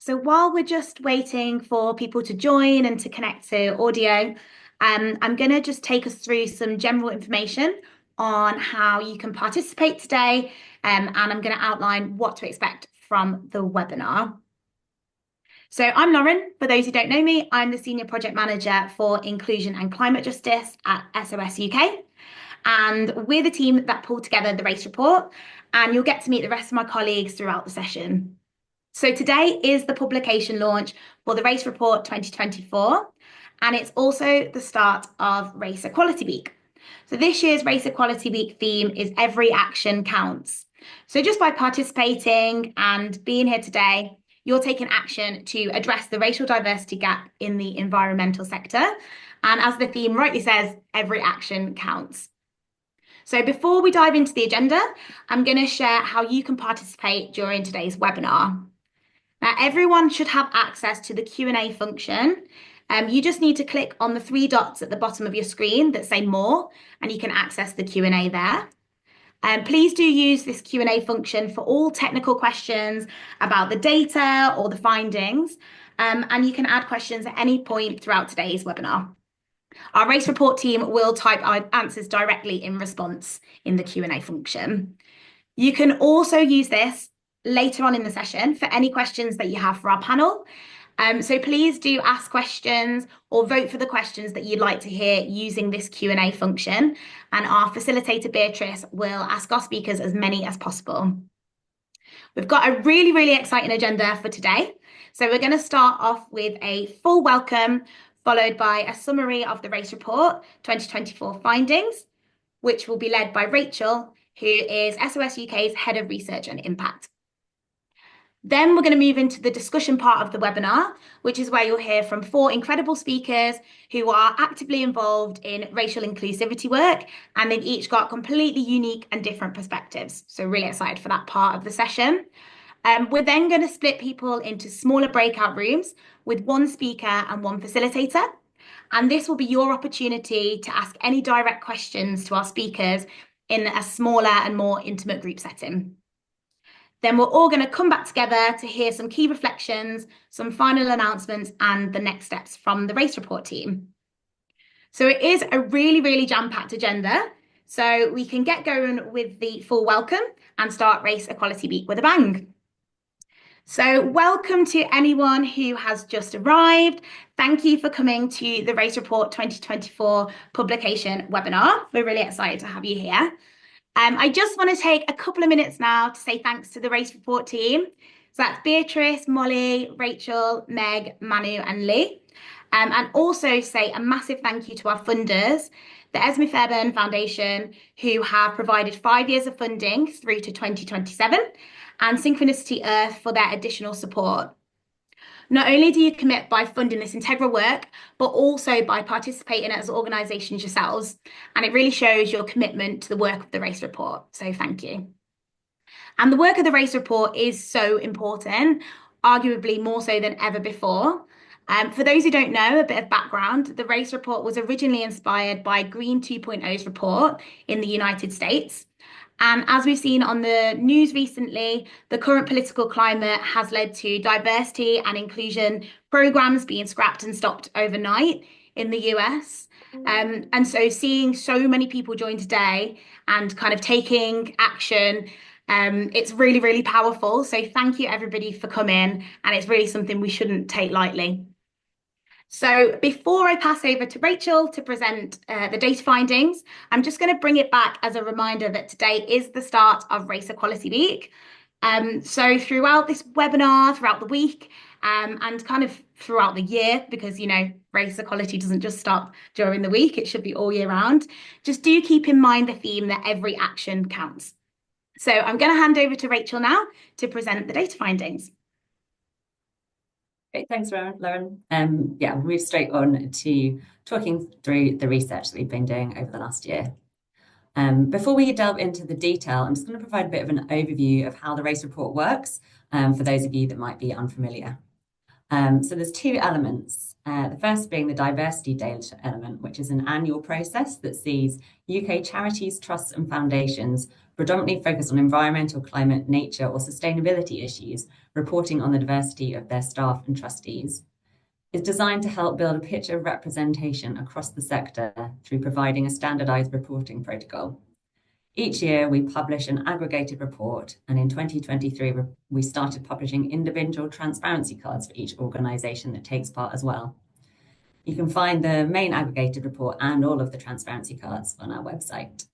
So while we're just waiting for people to join and to connect to audio, I'm going to just take us through some general information on how you can participate today, and I'm going to outline what to expect from the webinar. So I'm Lauren. For those who don't know me, I'm the Senior Project Manager for Inclusion and Climate Justice at SOS UK. And we're the team that pulled together the race report, and you'll get to meet the rest of my colleagues throughout the session. So today is the publication launch for the Race Report 2024, and it's also the start of Race Equality Week. So this year's Race Equality Week theme is Every Action Counts. So just by participating and being here today, you're taking action to address the racial diversity gap in the environmental sector. And as the theme rightly says, every action counts. So before we dive into the agenda, I'm going to share how you can participate during today's webinar. Now, everyone should have access to the Q&A function. You just need to click on the three dots at the bottom of your screen that say more, and you can access the Q&A there. Please do use this Q&A function for all technical questions about the data or the findings, and you can add questions at any point throughout today's webinar. Our race report team will type our answers directly in response in the Q&A function. You can also use this later on in the session for any questions that you have for our panel. So please do ask questions or vote for the questions that you'd like to hear using this Q&A function. And our facilitator, Beatrice, will ask our speakers as many as possible. We've got a really, really exciting agenda for today. So we're going to start off with a full welcome, followed by a summary of the Race Report 2024 findings, which will be led by Rachel, who is SOS UK's Head of Research and Impact. Then we're going to move into the discussion part of the webinar, which is where you'll hear from four incredible speakers who are actively involved in racial inclusivity work, and they've each got completely unique and different perspectives. So really excited for that part of the session. We're then going to split people into smaller breakout rooms with one speaker and one facilitator. And this will be your opportunity to ask any direct questions to our speakers in a smaller and more intimate group setting. Then we're all going to come back together to hear some key reflections, some final announcements, and the next steps from the Race Report team. So it is a really, really jam-packed agenda. So we can get going with the full welcome and start Race Equality Week with a bang. So welcome to anyone who has just arrived. Thank you for coming to the Race Report 2024 publication webinar. We're really excited to have you here. I just want to take a couple of minutes now to say thanks to the Race Report team. So that's Beatrice, Molly, Rachel, Meg, Manu and Lee. And also say a massive thank you to our funders, the Esme Fairbairn Foundation, who have provided 5 years of funding through to 2027, and Synchronicity Earth for their additional support. Not only do you commit by funding this integral work, but also by participating as organisations yourselves. And it really shows your commitment to the work of the Race Report. So thank you. And the work of the Race Report is so important, arguably more so than ever before. For those who don't know, a bit of background, the Race Report was originally inspired by Green 2.0's report in the United States. And as we've seen on the news recently, the current political climate has led to diversity and inclusion programs being scrapped and stopped overnight in the US. And so seeing so many people join today and kind of taking action, it's really, really powerful. So thank you, everybody, for coming. And it's really something we shouldn't take lightly. So before I pass over to Rachel to present the data findings, I'm just going to bring it back as a reminder that today is the start of Race Equality Week. So throughout this webinar, throughout the week, and kind of throughout the year, because, you know, race equality doesn't just stop during the week, it should be all year round. Just do keep in mind the theme that every action counts. So I'm going to hand over to Rachel now to present the data findings. Great, thanks, Lauren. Yeah, we'll move straight on to talking through the research that we've been doing over the last year. Before we delve into the detail, I'm just going to provide a bit of an overview of how the Race Report works for those of you that might be unfamiliar. So there's two elements. The first being the diversity data element, which is an annual process that sees UK charities, trusts and foundations predominantly focused on environmental, climate, nature, or sustainability issues, reporting on the diversity of their staff and trustees. It's designed to help build a picture of representation across the sector through providing a standardized reporting protocol. Each year, we publish an aggregated report, and in 2023, we started publishing individual transparency cards for each organisation that takes part as well. You can find the main aggregated report and all of the transparency cards on our website.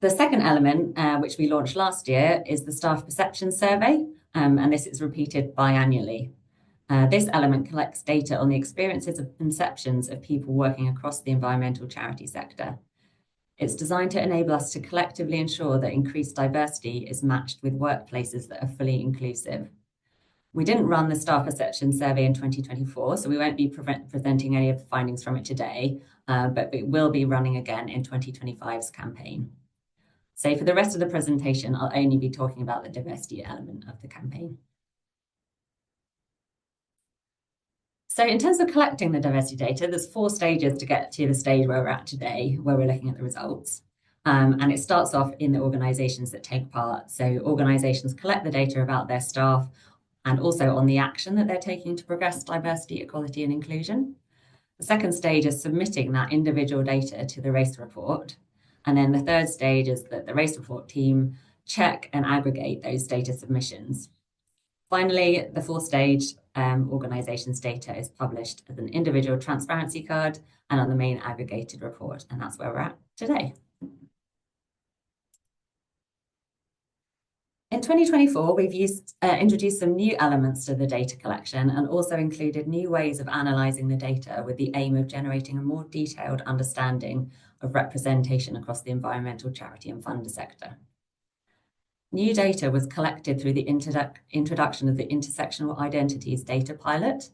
The second element, which we launched last year, is the Staff Perception Survey, and this is repeated biannually. This element collects data on the experiences and perceptions of people working across the environmental charity sector. It's designed to enable us to collectively ensure that increased diversity is matched with workplaces that are fully inclusive. We didn't run the Staff Perception Survey in 2024, so we won't be presenting any of the findings from it today, but it will be running again in 2025's campaign. So for the rest of the presentation, I'll only be talking about the diversity element of the campaign. So in terms of collecting the diversity data, there's 4 stages to get to the stage where we're at today, where we're looking at the results. And it starts off in the organisations that take part. So organisations collect the data about their staff and also on the action that they're taking to progress diversity, equality and inclusion. The second stage is submitting that individual data to the race report. And then the third stage is that the race report team check and aggregate those data submissions. Finally, the 4th stage, organisations' data is published as an individual transparency card and on the main aggregated report, and that's where we're at today. In 2024, we've introduced some new elements to the data collection and also included new ways of analysing the data with the aim of generating a more detailed understanding of representation across the environmental charity and funder sector. New data was collected through the introduction of the Intersectional Identities Data Pilot.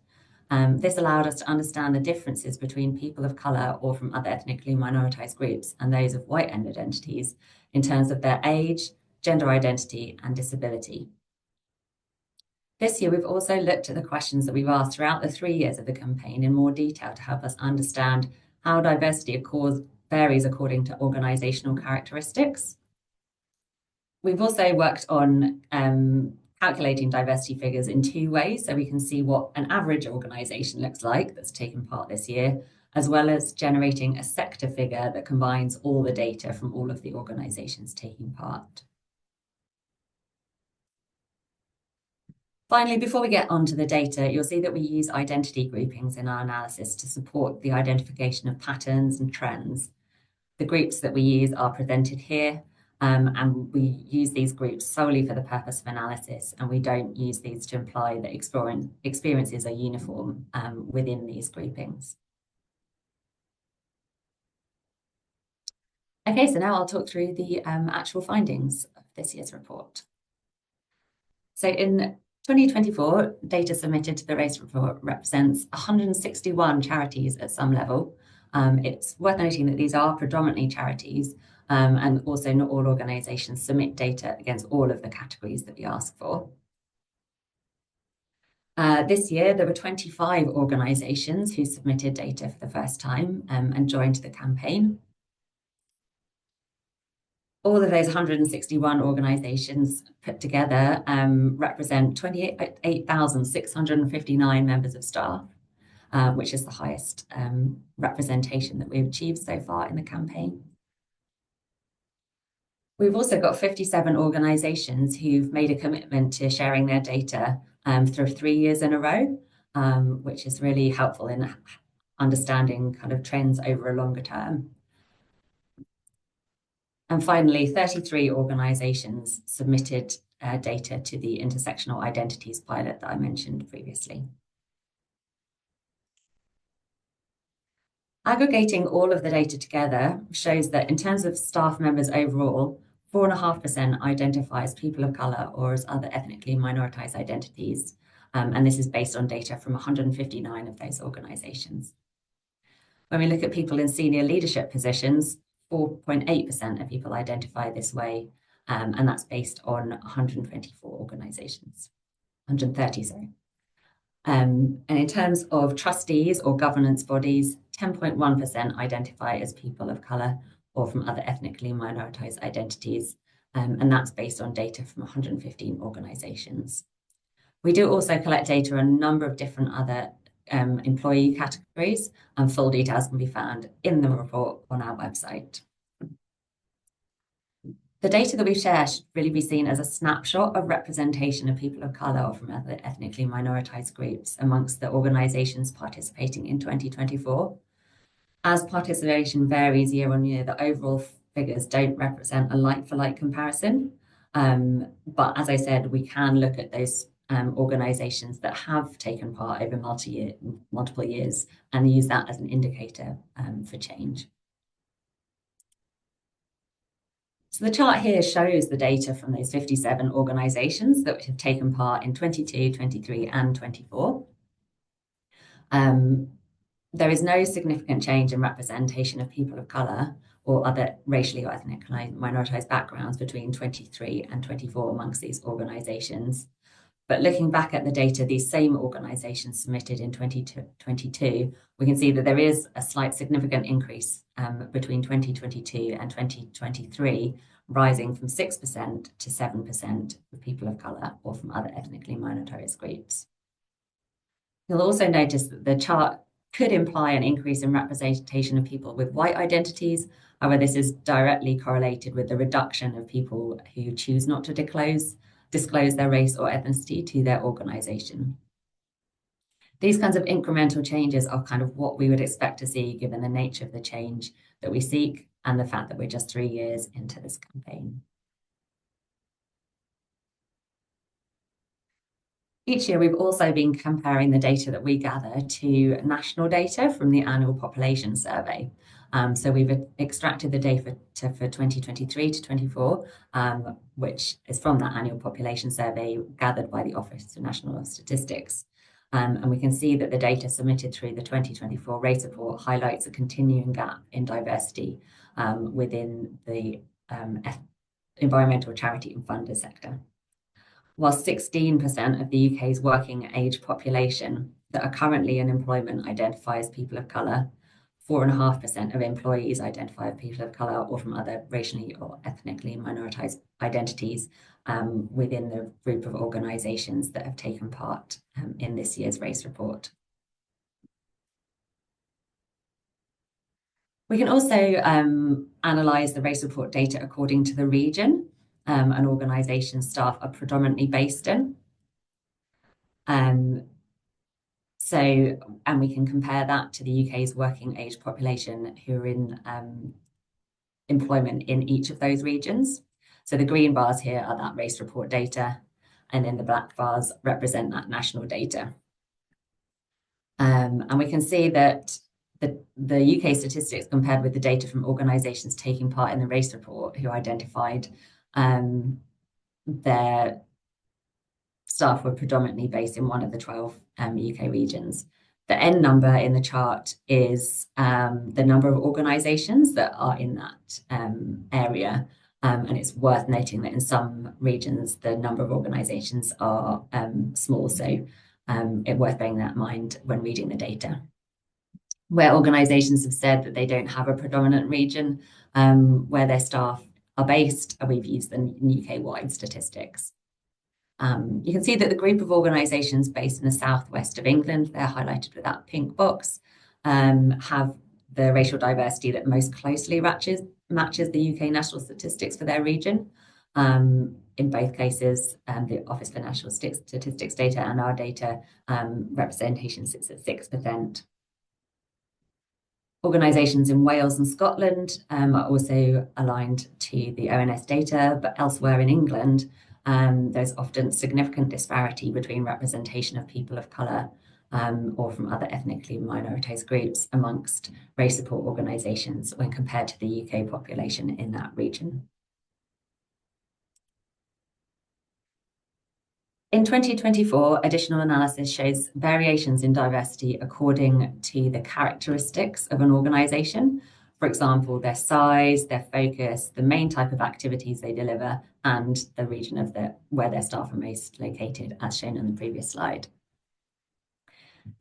This allowed us to understand the differences between people of colour or from other ethnically minoritized groups and those of white identities in terms of their age, gender identity and disability. This year, we've also looked at the questions that we've asked throughout the 3 years of the campaign in more detail to help us understand how diversity varies according to organisational characteristics. We've also worked on calculating diversity figures in 2 ways, so we can see what an average organisation looks like that's taken part this year, as well as generating a sector figure that combines all the data from all of the organisations taking part. Finally, before we get onto the data, you'll see that we use identity groupings in our analysis to support the identification of patterns and trends. The groups that we use are presented here, and we use these groups solely for the purpose of analysis, and we don't use these to imply that experiences are uniform within these groupings. Okay, so now I'll talk through the actual findings of this year's report. So in 2024, data submitted to the race report represents 161 charities at some level. It's worth noting that these are predominantly charities, and also not all organisations submit data against all of the categories that we ask for. This year, there were 25 organisations who submitted data for the first time and joined the campaign. All of those 161 organisations put together represent 28,659 members of staff, which is the highest representation that we've achieved so far in the campaign. We've also got 57 organisations who've made a commitment to sharing their data through 3 years in a row, which is really helpful in understanding kind of trends over a longer term. And finally, 33 organisations submitted data to the Intersectional Identities Pilot that I mentioned previously. Aggregating all of the data together shows that in terms of staff members overall, 4.5% identify as people of colour or as other ethnically minoritized identities. And this is based on data from 159 of those organisations. When we look at people in senior leadership positions, 4.8% of people identify this way, and that's based on 124 organisations, 130, sorry. And in terms of trustees or governance bodies, 10.1% identify as people of colour or from other ethnically minoritized identities. And that's based on data from 115 organizations. We do also collect data on a number of different other employee categories, and full details can be found in the report on our website. The data that we share should really be seen as a snapshot of representation of people of colour or from other ethnically minoritized groups amongst the organisations participating in 2024. As participation varies year on year, the overall figures don't represent a like-for-like comparison. But as I said, we can look at those organisations that have taken part over multiple years and use that as an indicator for change. So the chart here shows the data from those 57 organisations that have taken part in 22, 23 and 24. There is no significant change in representation of people of colour or other racially or ethnically minoritized backgrounds between 23 and 24 amongst these organisations. But looking back at the data these same organisations submitted in 2022, we can see that there is a slight significant increase between 2022 and 2023, rising from 6% to 7% of people of colour or from other ethnically minoritized groups. You'll also notice that the chart could imply an increase in representation of people with white identities. However, this is directly correlated with the reduction of people who choose not to disclose their race or ethnicity to their organisation. These kinds of incremental changes are kind of what we would expect to see given the nature of the change that we seek and the fact that we're just 3 years into this campaign. Each year, we've also been comparing the data that we gather to national data from the annual population survey. So we've extracted the data for 2023 to 24, which is from that annual population survey gathered by the Office of National Statistics. And we can see that the data submitted through the 2024 race report highlights a continuing gap in diversity within the environmental charity and funder sector. While 16% of the UK's working age population that are currently in employment identify as people of colour, 4.5% of employees identify as people of colour or from other racially or ethnically minoritized identities within the group of organisations that have taken part in this year's race report. We can also analyse the race report data according to the region an organisation staff are predominantly based in. And we can compare that to the UK's working age population who are in employment in each of those regions. So the green bars here are that race report data, and then the black bars represent that national data. And we can see that the UK statistics compared with the data from organisations taking part in the race report who identified their staff were predominantly based in one of the 12 UK regions. The N number in the chart is the number of organisations that are in that area. And it's worth noting that in some regions, the number of organisations are small. So it's worth bearing that in mind when reading the data. Where organisations have said that they don't have a predominant region where their staff are based, we've used the UK-wide statistics. You can see that the group of organisations based in the southwest of England, they're highlighted with that pink box, have the racial diversity that most closely matches the UK national statistics for their region. In both cases, the Office for National Statistics data and our data representation sits at 6%. Organisations in Wales and Scotland are also aligned to the ONS data, but elsewhere in England, there's often significant disparity between representation of people of colour or from other ethnically minoritized groups amongst race support organisations when compared to the UK population in that region. In 2024, additional analysis shows variations in diversity according to the characteristics of an organisation. For example, their size, their focus, the main type of activities they deliver, and the region of where their staff are most located, as shown on the previous slide.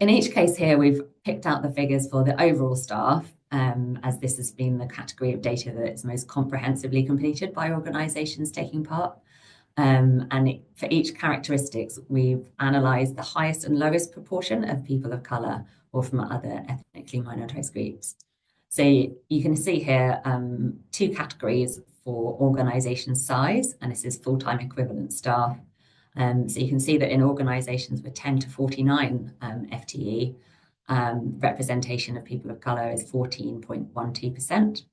In each case here, we've picked out the figures for the overall staff as this has been the category of data that is most comprehensively completed by organisations taking part. For each characteristics, we've analysed the highest and lowest proportion of people of colour or from other ethnically minorised groups. So you can see here 2 categories for organisation size, and this is full-time equivalent staff. So you can see that in organisations with 10 to 49 FTE, representation of people of colour is 14.12%.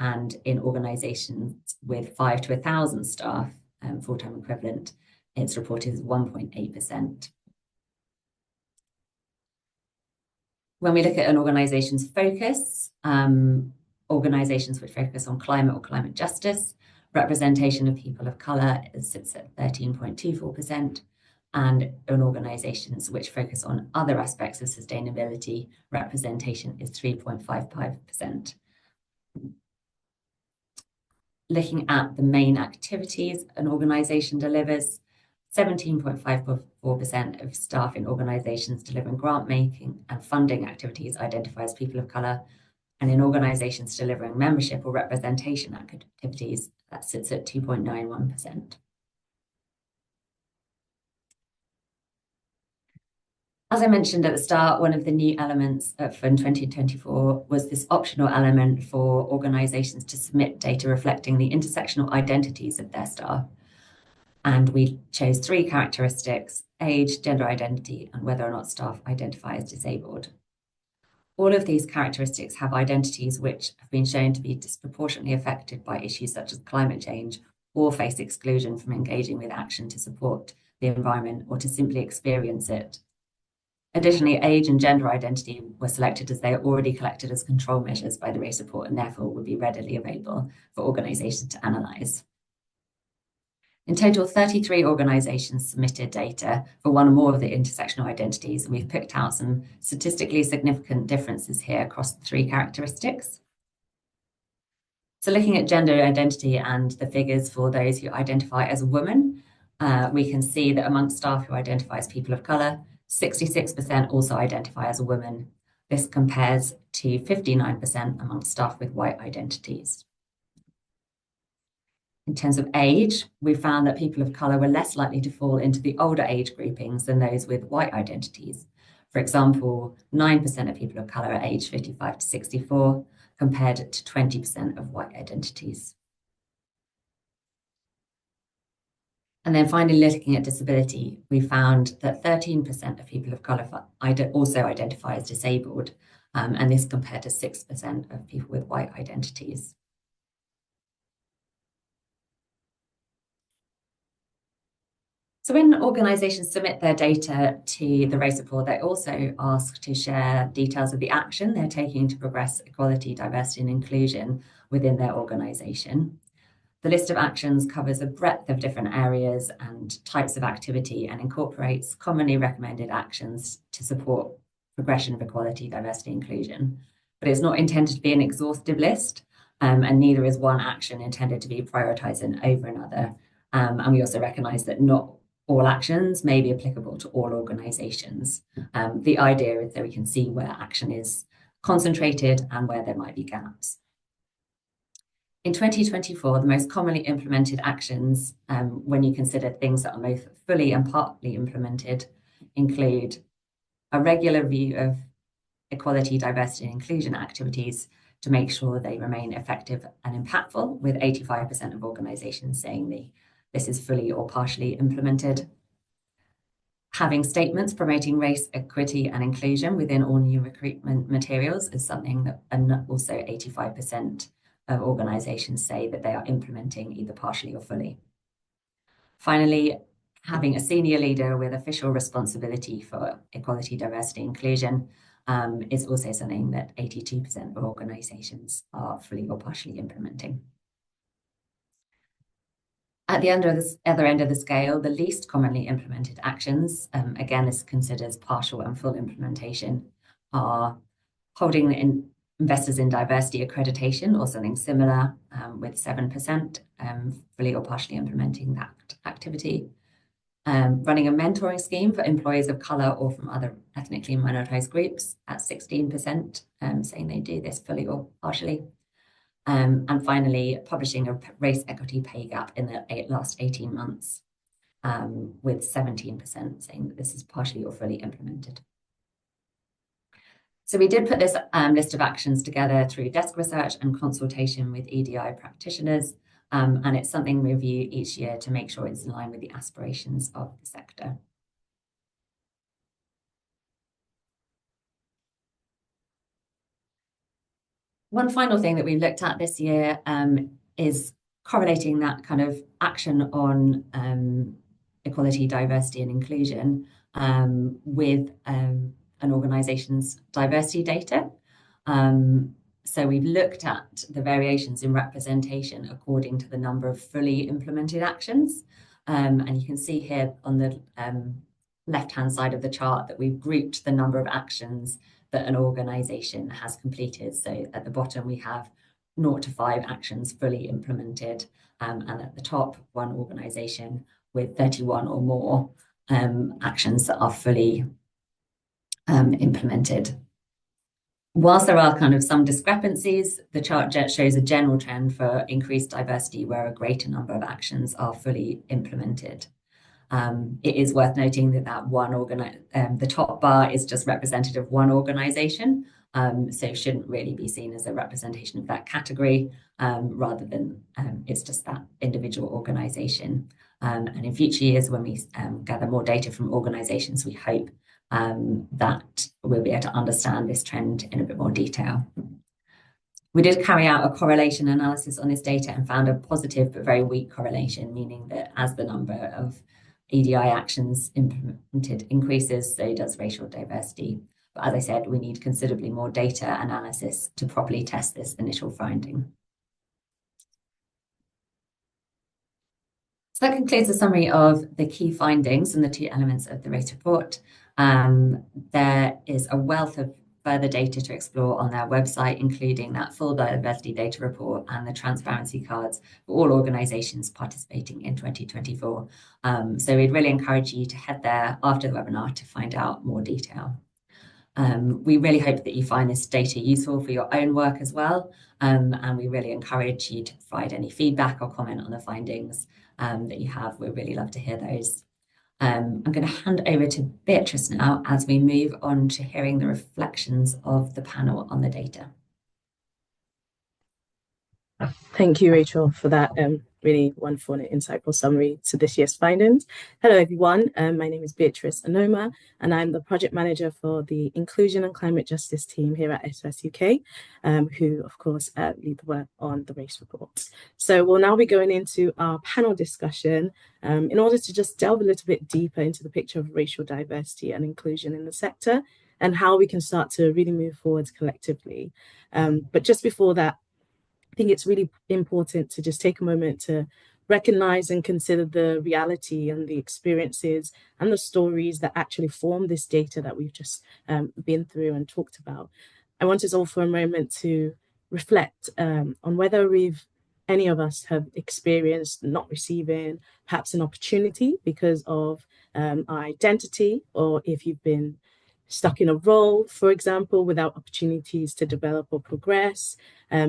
And in organisations with 5 to 1,000 staff, full-time equivalent, it's reported as 1.8%. When we look at an organisation's focus, organisations which focus on climate or climate justice, representation of people of colour sits at 13.24%, and in organisations which focus on other aspects of sustainability, representation is 3.55%. Looking at the main activities an organisation delivers, 17.54% of staff in organisations delivering grant making and funding activities identify as people of colour, and in organisations delivering membership or representation activities, that sits at 2.91%. As I mentioned at the start, one of the new elements from 2024 was this optional element for organisations to submit data reflecting the intersectional identities of their staff. And we chose 3 characteristics: age, gender identity, and whether or not staff identify as disabled. All of these characteristics have identities which have been shown to be disproportionately affected by issues such as climate change or face exclusion from engaging with action to support the environment or to simply experience it. Additionally, age and gender identity were selected as they are already collected as control measures by the race report and therefore would be readily available for organisations to analyse. In total, 33 organisations submitted data for one or more of the intersectional identities, and we've picked out some statistically significant differences here across the 3 characteristics. So looking at gender identity and the figures for those who identify as a woman, we can see that amongst staff who identify as people of colour, 66% also identify as a woman. This compares to 59% amongst staff with white identities. In terms of age, we found that people of colour were less likely to fall into the older age groupings than those with white identities. For example, 9% of people of colour are aged 55 to 64, compared to 20% of white identities. And then finally, looking at disability, we found that 13% of people of colour also identify as disabled, and this compared to 6% of people with white identities. So when organisations submit their data to the race report, they also ask to share details of the action they're taking to progress equality, diversity and inclusion within their organisation. The list of actions covers a breadth of different areas and types of activity and incorporates commonly recommended actions to support progression of equality, diversity, and inclusion. But it's not intended to be an exhaustive list, and neither is one action intended to be prioritised over another. And we also recognise that not all actions may be applicable to all organisations. The idea is that we can see where action is concentrated and where there might be gaps. In 2024, the most commonly implemented actions, when you consider things that are both fully and partly implemented, include a regular review of equality, diversity and inclusion activities to make sure they remain effective and impactful, with 85% of organisations saying this is fully or partially implemented. Having statements promoting race, equity and inclusion within all new recruitment materials is something that also 85% of organisations say that they are implementing either partially or fully. Finally, having a senior leader with official responsibility for equality, diversity, inclusion is also something that 82% of organisations are fully or partially implementing. At the other end of the scale, the least commonly implemented actions, again, this considers partial and full implementation, are holding investors in diversity accreditation or something similar, with 7% fully or partially implementing that activity. running a mentoring scheme for employees of colour or from other ethnically minoritized groups at 16%, saying they do this fully or partially. And finally, publishing a race equity pay gap in the last 18 months, with 17% saying that this is partially or fully implemented. So we did put this list of actions together through desk research and consultation with EDI practitioners, and it's something we review each year to make sure it's in line with the aspirations of the sector. One final thing that we've looked at this year is correlating that kind of action on equality, diversity and inclusion with an organisation's diversity data. So we've looked at the variations in representation according to the number of fully implemented actions. And you can see here on the left-hand side of the chart that we've grouped the number of actions that an organisation has completed. So at the bottom, we have 0 to 5 actions fully implemented. And at the top, one organisation with 31 or more actions that are fully implemented. Whilst there are kind of some discrepancies, the chart shows a general trend for increased diversity where a greater number of actions are fully implemented. It is worth noting that the top bar is just representative of one organisation, so shouldn't really be seen as a representation of that category, rather than it's just that individual organisation. And in future years, when we gather more data from organisations, we hope that we'll be able to understand this trend in a bit more detail. We did carry out a correlation analysis on this data and found a positive but very weak correlation, meaning that as the number of EDI actions implemented increases, so does racial diversity. But as I said, we need considerably more data analysis to properly test this initial finding. So that concludes the summary of the key findings and the 2 elements of the race report. There is a wealth of further data to explore on their website, including that full diversity data report and the transparency cards for all organisations participating in 2024. So we'd really encourage you to head there after the webinar to find out more detail. We really hope that you find this data useful for your own work as well, and we really encourage you to provide any feedback or comment on the findings that you have. We'd really love to hear those. I'm going to hand over to Beatrice now as we move on to hearing the reflections of the panel on the data. Thank you, Rachel, for that really wonderful and insightful summary to this year's findings. Hello, everyone. My name is Beatrice Anoma, and I'm the project manager for the Inclusion and Climate Justice team here at SOS UK, who, of course, lead the work on the race report. So we'll now be going into our panel discussion in order to just delve a little bit deeper into the picture of racial diversity and inclusion in the sector and how we can start to really move forwards collectively. But just before that, I think it's really important to just take a moment to recognize and consider the reality and the experiences and the stories that actually form this data that we've just been through and talked about. I want us all for a moment to reflect on whether any of us have experienced not receiving perhaps an opportunity because of our identity, or if you've been stuck in a role, for example, without opportunities to develop or progress,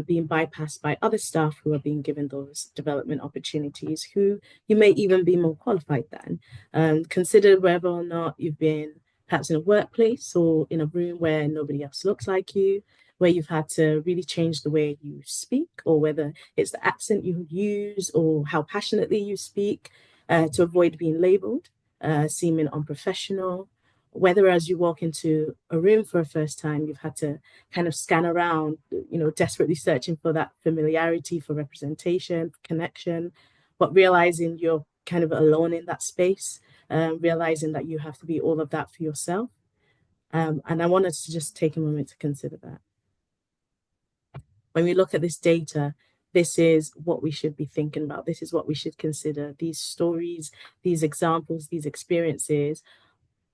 being bypassed by other staff who are being given those development opportunities, who you may even be more qualified than. Consider whether or not you've been perhaps in a workplace or in a room where nobody else looks like you, where you've had to really change the way you speak, or whether it's the accent you use or how passionately you speak to avoid being labelled, seeming unprofessional. Whether as you walk into a room for a first time, you've had to kind of scan around, desperately searching for that familiarity, for representation, for connection, but realizing you're kind of alone in that space, realizing that you have to be all of that for yourself. And I wanted to just take a moment to consider that. When we look at this data, this is what we should be thinking about. This is what we should consider. These stories, these examples, these experiences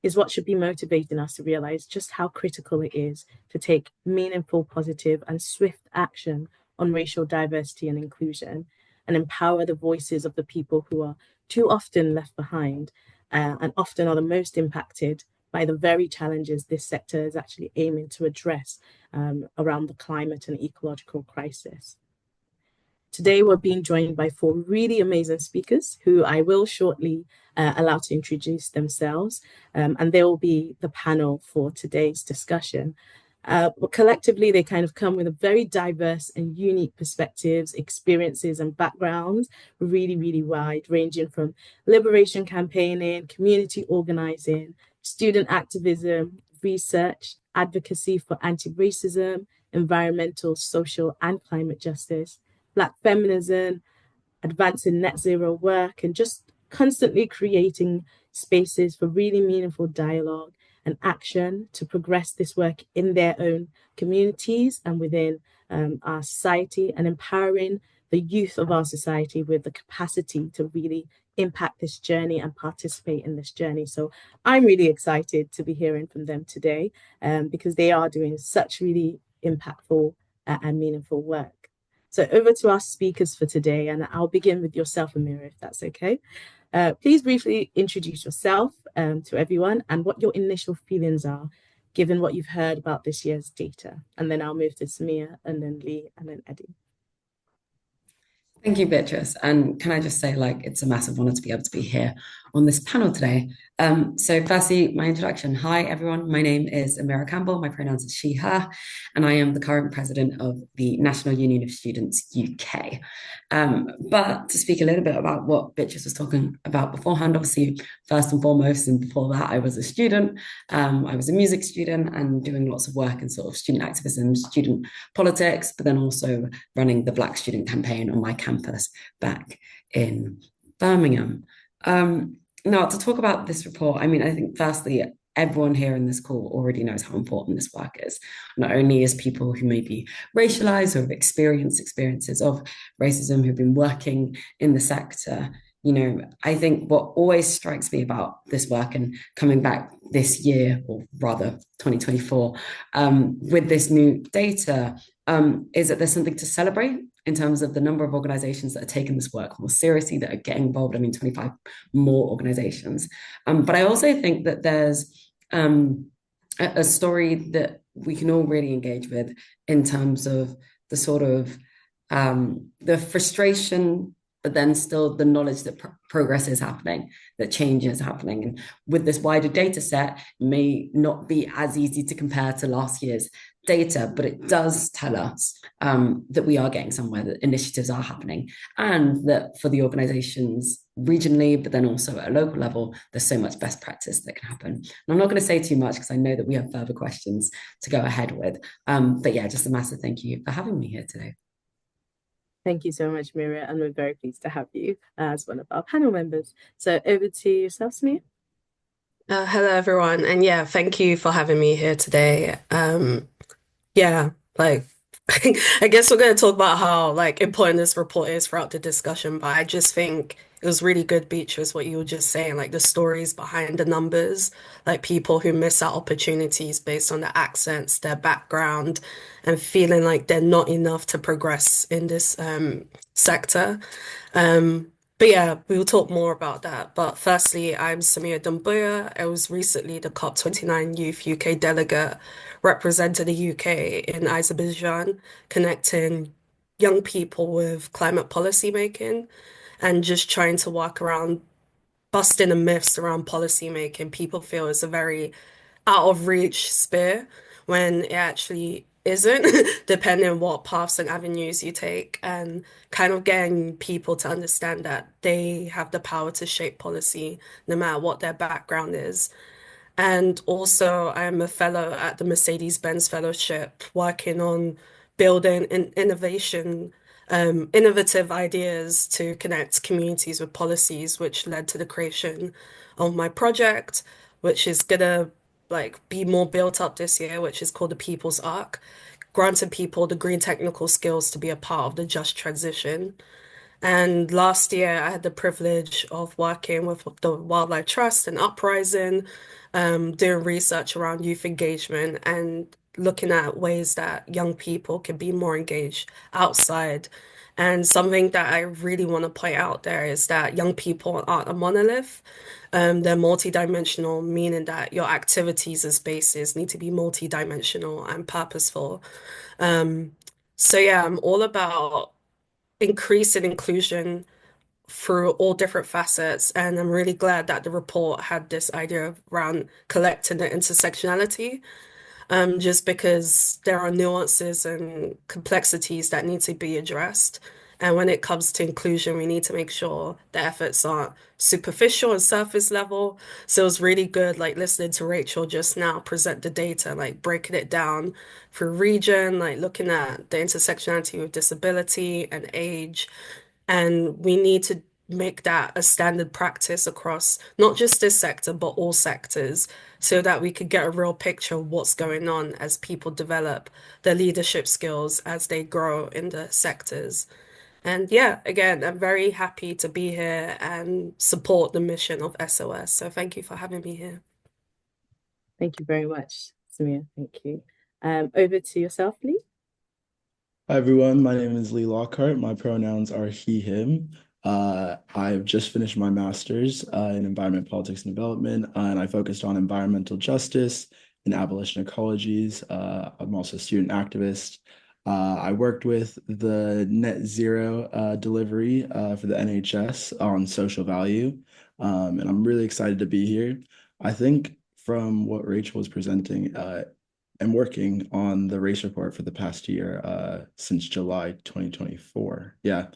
is what should be motivating us to realize just how critical it is to take meaningful, positive, and swift action on racial diversity and inclusion, and empower the voices of the people who are too often left behind, and often are the most impacted by the very challenges this sector is actually aiming to address around the climate and ecological crisis. Today, we're being joined by four really amazing speakers who I will shortly allow to introduce themselves, and they will be the panel for today's discussion. But collectively, they kind of come with a very diverse and unique perspectives, experiences, and backgrounds, really, really wide, ranging from liberation campaigning, community organizing, student activism, research, advocacy for anti-racism, environmental, social, and climate justice, Black feminism, advancing net zero work, and just constantly creating spaces for really meaningful dialogue and action to progress this work in their own communities and within our society, and empowering the youth of our society with the capacity to really impact this journey and participate in this journey. So I'm really excited to be hearing from them today because they are doing such really impactful and meaningful work. So over to our speakers for today, and I'll begin with yourself, Amira, if that's okay. Please briefly introduce yourself to everyone and what your initial feelings are, given what you've heard about this year's data. And then I'll move to Samia, and then Lee, and then Eddie. Thank you, Beatrice. And can I just say, it's a massive honor to be able to be here on this panel today. So firstly, my introduction. Hi, everyone. My name is Amira Campbell. My pronouns are she, her, and I am the current president of the National Union of Students UK. But to speak a little bit about what Beatrice was talking about beforehand, obviously, first and foremost, and before that, I was a student. I was a music student and doing lots of work in sort of student activism, student politics, but then also running the Black Student Campaign on my campus back in Birmingham. Now, to talk about this report, I think firstly, everyone here in this call already knows how important this work is, not only as people who may be racialized or have experienced experiences of racism, who've been working in the sector. I think what always strikes me about this work and coming back this year, or rather 2024, with this new data, is that there's something to celebrate in terms of the number of organizations that are taking this work more seriously, that are getting involved. 25 more organizations. But I also think that there's a story that we can all really engage with in terms of the sort of the frustration, but then still the knowledge that progress is happening, that change is happening. And with this wider data set, it may not be as easy to compare to last year's data, but it does tell us that we are getting somewhere, that initiatives are happening, and that for the organizations regionally, but then also at a local level, there's so much best practice that can happen. And I'm not going to say too much because I know that we have further questions to go ahead with. But yeah, just a massive thank you for having me here today. Thank you so much, Mira, and we're very pleased to have you as one of our panel members. So over to yourself, Samia. Hello, everyone. And yeah, thank you for having me here today. I guess we're going to talk about how important this report is throughout the discussion, but I just think it was really good, Beatrice, what you were just saying, the stories behind the numbers, people who miss out opportunities based on their accents, their background, and feeling like they're not enough to progress in this sector. But yeah, we will talk more about that. But firstly, I'm Samia Doumbouya. I was recently the COP29 Youth UK delegate, representing the UK in Azerbaijan, connecting young people with climate policy making and just trying to work around busting the myths around policy making. People feel it's a very out of reach sphere when it actually isn't, depending on what paths and avenues you take, and kind of getting people to understand that they have the power to shape policy no matter what their background is. And also, I'm a fellow at the Mercedes-Benz Fellowship, working on building innovative ideas to connect communities with policies, which led to the creation of my project, which is gonna be more built up this year, which is called the People's Arc, granting people the green technical skills to be a part of the just transition. And last year, I had the privilege of working with the Wildlife Trust and Uprising, doing research around youth engagement and looking at ways that young people can be more engaged outside And something that I really want to point out there is that young people aren't a monolith. They're multidimensional, meaning that your activities and spaces need to be multidimensional and purposeful. Um, so yeah, I'm all about increasing inclusion through all different facets, and I'm really glad that the report had this idea around collecting the intersectionality, just because there are nuances and complexities that need to be addressed. And when it comes to inclusion, we need to make sure the efforts aren't superficial and surface level. So it was really good, like listening to Rachel just now present the data, like breaking it down for region, like looking at the intersectionality with disability and age. And we need to make that a standard practice across not just this sector, but all sectors, so that we could get a real picture of what's going on as people develop their leadership skills as they grow in the sectors. And yeah, again, I'm very happy to be here and support the mission of SOS. So thank you for having me here. Thank you very much, Samir. Thank you. Over to yourself, Lee. Hi everyone, my name is Lee Lockhart. My pronouns are he, him. I've just finished my master's in environment, politics, and development, and I focused on environmental justice and abolition ecologies. I'm also a student activist. I worked with the net zero delivery for the NHS on social value, and I'm really excited to be here. I think from what Rachel was presenting, I'm working on the race report for the past year, since July 2024. Yeah.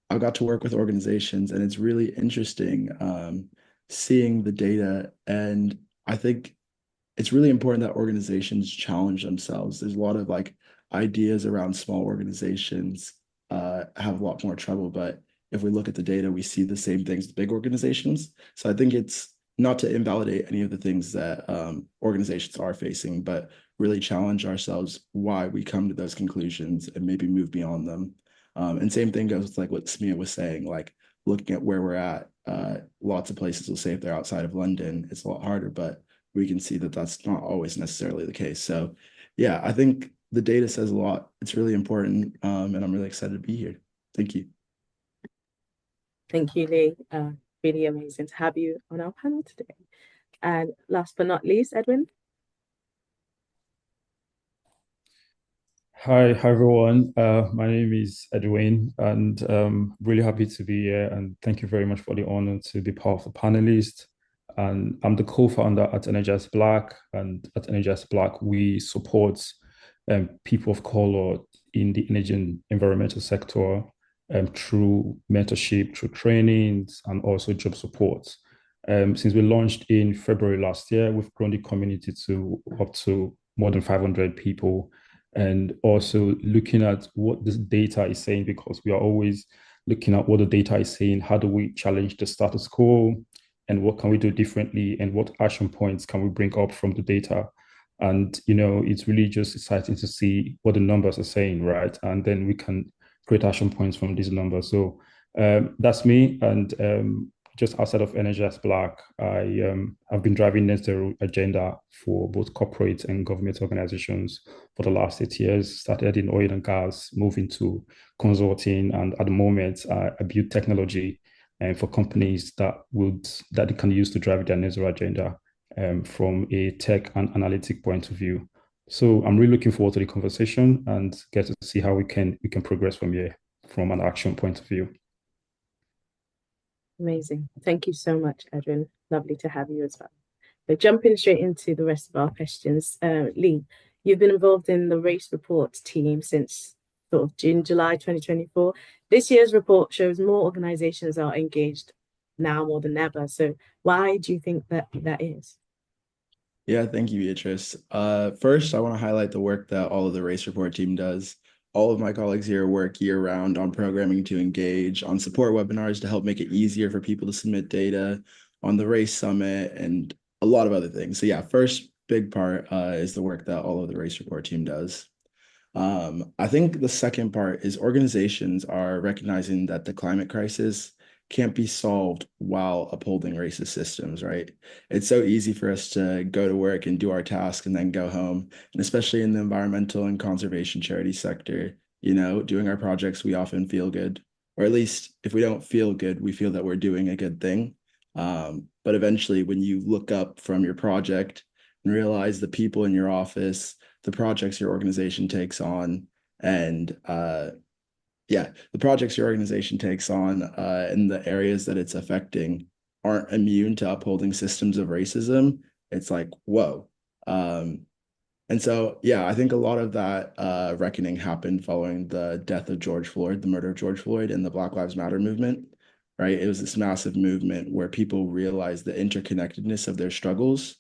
I got to work with organizations and it's really interesting seeing the data. And I think it's really important that organizations challenge themselves. There's a lot of like ideas around small organizations have a lot more trouble, but if we look at the data, we see the same things with big organizations. So I think it's not to invalidate any of the things that organizations are facing, but really challenge ourselves why we come to those conclusions and maybe move beyond them. And same thing goes with like what Samia was saying, like looking at where we're at. Lots of places will say if they're outside of London, it's a lot harder, but we can see that that's not always necessarily the case. So yeah, I think the data says a lot. It's really important, and I'm really excited to be here. Thank you. Thank you, Lee. Really amazing to have you on our panel today. And last but not least, Edwin. Hi everyone. My name is Edwin, and really happy to be here. And thank you very much for the honor to be part of the panelists. And I'm the co-founder at Energize Black, and at Energize Black, we support people of color in the energy and environmental sector through mentorship, through trainings, and also job support. Since we launched in February last year, we've grown the community to up to more than 500 people. And also looking at what this data is saying, because we are always looking at what the data is saying. How do we challenge the status quo, and what can we do differently, and what action points can we bring up from the data? And it's really just exciting to see what the numbers are saying, right? And then we can create action points from these numbers. So that's me. And just outside of Energize Black, I've been driving net zero agenda for both corporate and government organizations for the last 8 years. Started in oil and gas, moved into consulting, and at the moment, I build technology for companies that they can use to drive their net zero agenda from a tech and analytic point of view. So I'm really looking forward to the conversation and get to see how we can progress from here from an action point of view. Amazing. Thank you so much, Edwin. Lovely to have you as well. So jumping straight into the rest of our questions, Lee, you've been involved in the race report team since sort of June, July 2024. This year's report shows more organizations are engaged now more than ever. So why do you think that is? Yeah, thank you, Beatrice. First, I want to highlight the work that all of the race report team does. All of my colleagues here work year-round on programming to engage, on support webinars to help make it easier for people to submit data, on the race summit, and a lot of other things. So yeah, first big part is the work that all of the race report team does. I think the second part is organizations are recognizing that the climate crisis can't be solved while upholding racist systems, right? It's so easy for us to go to work and do our tasks and then go home. And especially in the environmental and conservation charity sector, doing our projects, we often feel good, or at least if we don't feel good, we feel that we're doing a good thing. But eventually, when you look up from your project and realize the people in your office, the projects your organization takes on, and the projects your organization takes on and the areas that it's affecting aren't immune to upholding systems of racism, it's like, whoa. And so, I think a lot of that reckoning happened following the death of George Floyd, the murder of George Floyd, and the Black Lives Matter movement, right? It was this massive movement where people realized the interconnectedness of their struggles.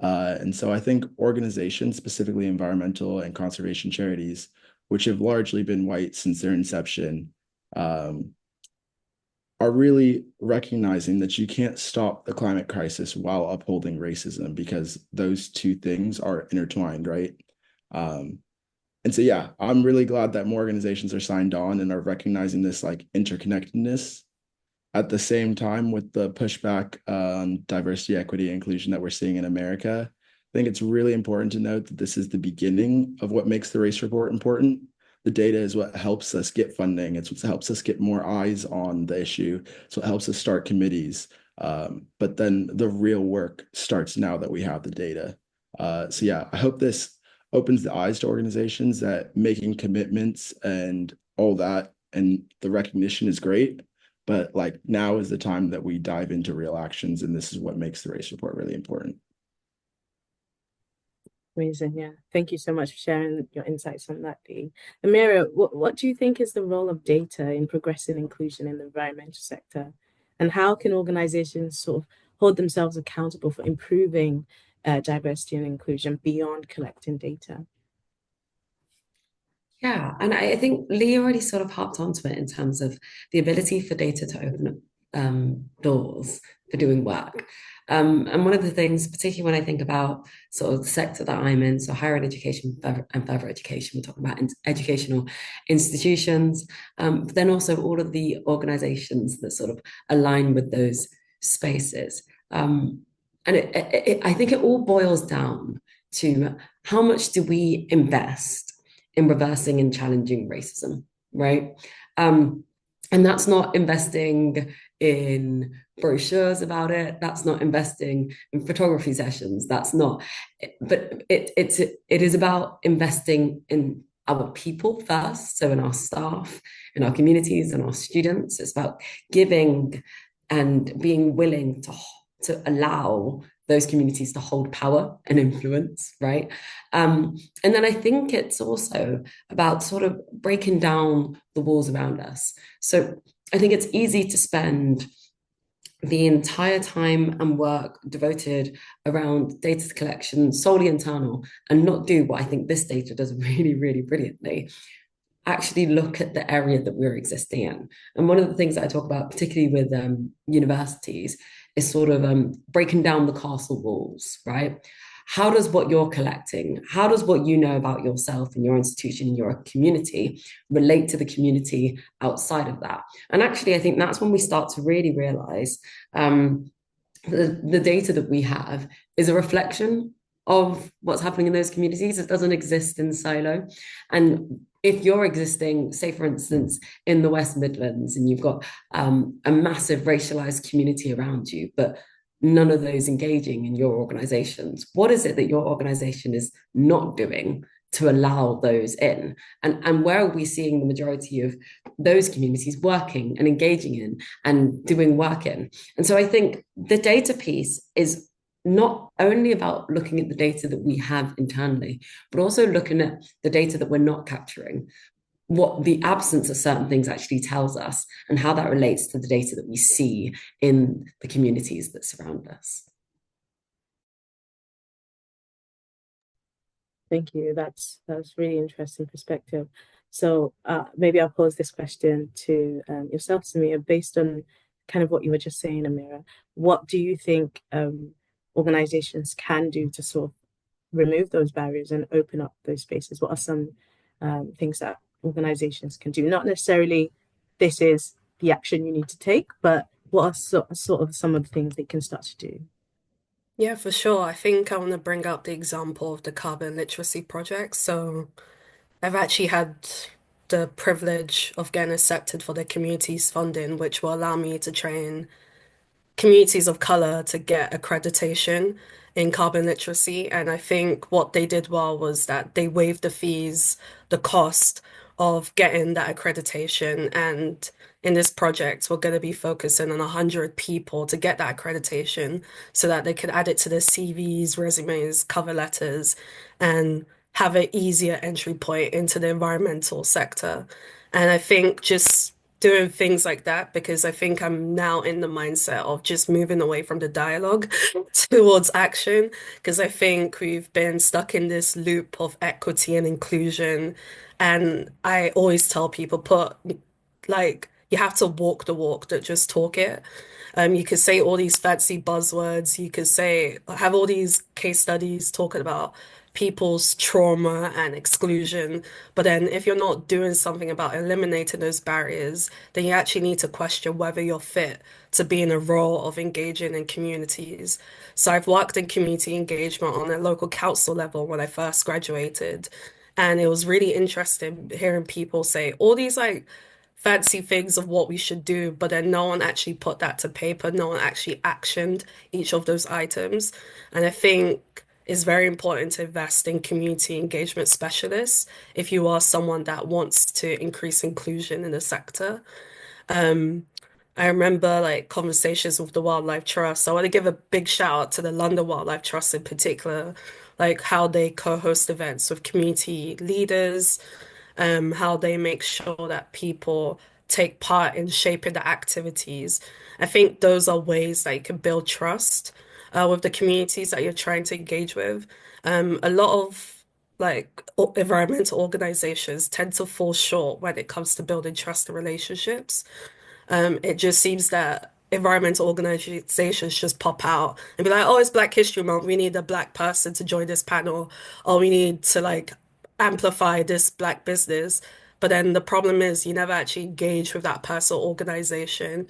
And so I think organizations, specifically environmental and conservation charities, which have largely been white since their inception, are really recognizing that you can't stop the climate crisis while upholding racism, because those two things are intertwined, right? And so, I'm really glad that more organizations are signed on and are recognizing this like interconnectedness. At the same time, with the pushback on diversity, equity, and inclusion that we're seeing in America, I think it's really important to note that this is the beginning of what makes the race report important. The data is what helps us get funding. It's what helps us get more eyes on the issue. It's what helps us start committees. But then the real work starts now that we have the data. I hope this opens the eyes to organizations that making commitments and all that and the recognition is great. But like now is the time that we dive into real actions, and this is what makes the race report really important. Amazing. Yeah. Thank you so much for sharing your insights on that, Dee. Amira, what do you think is the role of data in progressing inclusion in the environmental sector? And how can organizations sort of hold themselves accountable for improving diversity and inclusion beyond collecting data? Yeah, and I think Lee already sort of harped onto it in terms of the ability for data to open up doors for doing work. And one of the things, particularly when I think about sort of the sector that I'm in, so higher education and further education, we're talking about educational institutions, but then also all of the organizations that sort of align with those spaces. And I think it all boils down to how much do we invest in reversing and challenging racism, right? And that's not investing in brochures about it. That's not investing in photography sessions. That's not, but it is about investing in our people first. So in our staff, in our communities, and our students. It's about giving and being willing to allow those communities to hold power and influence, right? And then I think it's also about sort of breaking down the walls around us. So I think it's easy to spend the entire time and work devoted around data collection solely internal and not do what I think this data does really, really brilliantly. Actually look at the area that we're existing in. And one of the things that I talk about, particularly with universities, is sort of breaking down the castle walls, right? How does what you're collecting, how does what you know about yourself and your institution and your community relate to the community outside of that? And actually, I think that's when we start to really realize the data that we have is a reflection of what's happening in those communities. It doesn't exist in silo. And if you're existing, say, for instance, in the West Midlands, and you've got a massive racialized community around you, but none of those engaging in your organizations, what is it that your organization is not doing to allow those in? And where are we seeing the majority of those communities working and engaging in and doing work in? And so I think the data piece is not only about looking at the data that we have internally, but also looking at the data that we're not capturing, what the absence of certain things actually tells us, and how that relates to the data that we see in the communities that surround us. Thank you. That's really interesting perspective. So maybe I'll pose this question to yourself, Samir, based on kind of what you were just saying, Amira. What do you think organizations can do to sort of remove those barriers and open up those spaces? What are some things that organizations can do? Not necessarily this is the action you need to take, but what are sort of some of the things they can start to do? Yeah, for sure. I think I want to bring up the example of the Carbon Literacy Project. So I've actually had the privilege of getting accepted for the community's funding, which will allow me to train communities of color to get accreditation in carbon literacy. And I think what they did well was that they waived the fees, the cost of getting that accreditation. And in this project, we're going to be focusing on 100 people to get that accreditation so that they could add it to their CVs, resumes, cover letters, and have an easier entry point into the environmental sector. And I think just doing things like that, because I think I'm now in the mindset of just moving away from the dialogue towards action, because I think we've been stuck in this loop of equity and inclusion. And I always tell people, you have to walk the walk, don't just talk it. You could say all these fancy buzzwords, you could have all these case studies talking about people's trauma and exclusion. But then if you're not doing something about eliminating those barriers, then you actually need to question whether you're fit to be in a role of engaging in communities. So I've worked in community engagement on a local council level when I first graduated. And it was really interesting hearing people say all these fancy things of what we should do, but then no one actually put that to paper. No one actually actioned each of those items. And I think it's very important to invest in community engagement specialists if you are someone that wants to increase inclusion in the sector. I remember conversations with the Wildlife Trust. I want to give a big shout out to the London Wildlife Trust in particular, how they co-host events with community leaders, how they make sure that people take part in shaping the activities. I think those are ways that you can build trust with the communities that you're trying to engage with. A lot of environmental organizations tend to fall short when it comes to building trust and relationships. It just seems that environmental organizations just pop out and be like, oh, it's Black History Month. We need a Black person to join this panel, or we need to amplify this Black business. But then the problem is you never actually engage with that person or organization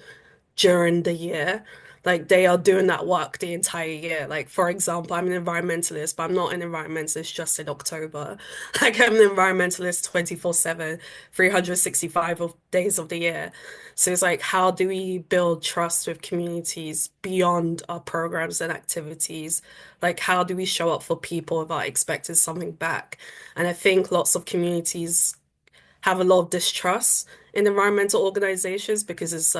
during the year. They are doing that work the entire year. For example, I'm an environmentalist, but I'm not an environmentalist just in October. I'm an environmentalist 24/7, 365 days of the year. So it's how do we build trust with communities beyond our programs and activities? How do we show up for people without expecting something back? And I think lots of communities have a lot of distrust in environmental organizations because it's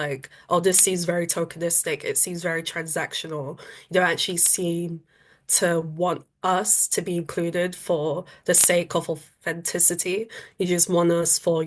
oh, this seems very tokenistic. It seems very transactional. You don't actually seem to want us to be included for the sake of authenticity. You just want us for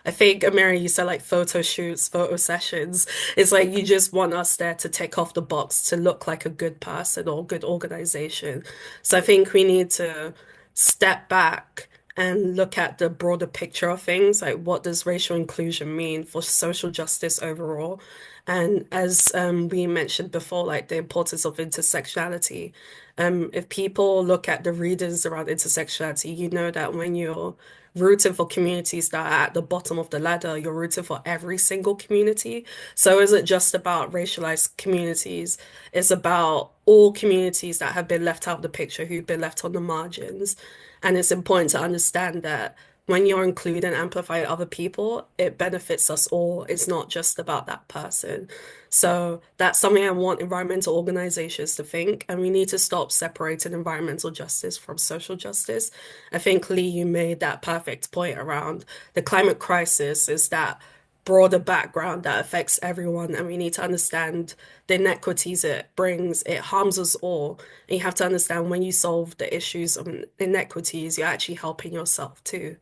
I think, Amira, you said photo shoots, photo sessions. It's you just want us there to tick off the box to look like a good person or a good organization. So I think we need to step back and look at the broader picture of things, what does racial inclusion mean for social justice overall? And as we mentioned before, the importance of intersectionality. If people look at the readings around intersectionality, you know that when you're rooting for communities that are at the bottom of the ladder, you're rooting for every single community. So is it just about racialized communities? It's about all communities that have been left out of the picture, who've been left on the margins. And it's important to understand that when you're including and amplifying other people, it benefits us all. It's not just about that person. So that's something I want environmental organizations to think. And we need to stop separating environmental justice from social justice. I think, Lee, you made that perfect point around the climate crisis is that broader background that affects everyone, and we need to understand the inequities it brings. It harms us all, and you have to understand when you solve the issues of inequities, you're actually helping yourself too.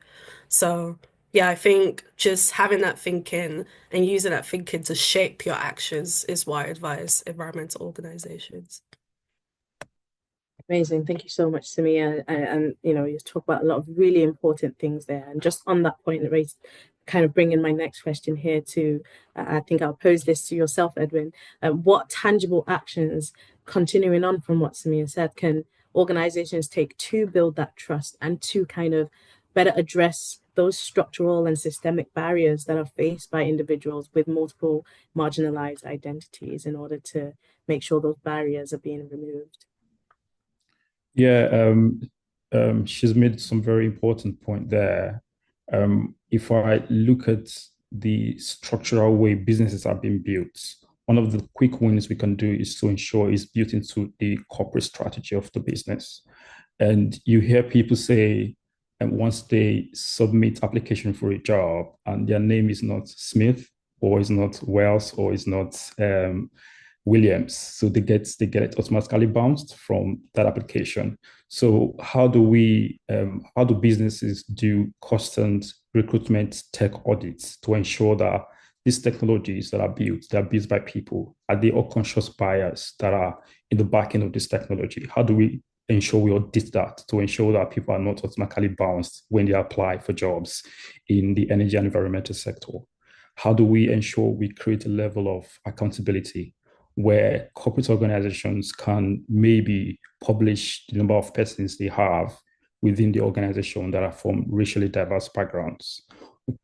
So yeah, I think just having that thinking and using that thinking to shape your actions is why I advise environmental organizations. Amazing. Thank you so much, Samia. And you talk about a lot of really important things there. And just on that point, it raised kind of bring in my next question here too. I think I'll pose this to yourself, Edwin. What tangible actions, continuing on from what Samia said, can organizations take to build that trust and to kind of better address those structural and systemic barriers that are faced by individuals with multiple marginalized identities in order to make sure those barriers are being removed? Yeah, she's made some very important point there. If I look at the structural way businesses are being built, one of the quick wins we can do is to ensure it's built into the corporate strategy of the business. And you hear people say, and once they submit application for a job and their name is not Smith or is not Wells or is not Williams, so they get it automatically bounced from that application. So how do businesses do constant recruitment tech audits to ensure that these technologies that are built, they're built by people? Are they all conscious buyers that are in the back end of this technology? How do we ensure we audit that to ensure that people are not automatically bounced when they apply for jobs in the energy and environmental sector? How do we ensure we create a level of accountability where corporate organizations can maybe publish the number of persons they have within the organization that are from racially diverse backgrounds?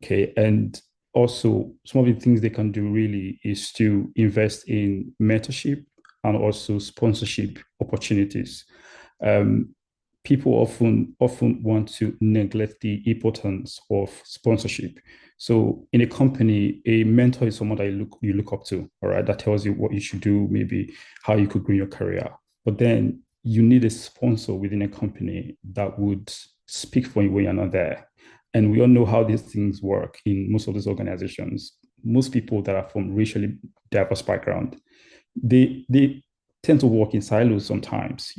Okay, and also some of the things they can do really is to invest in mentorship and also sponsorship opportunities. People often want to neglect the importance of sponsorship. So in a company, a mentor is someone that you look up to, all right, that tells you what you should do, maybe how you could grow your career. But then you need a sponsor within a company that would speak for you when you're not there. And we all know how these things work in most of these organizations. Most people that are from racially diverse background, they tend to work in silos sometimes.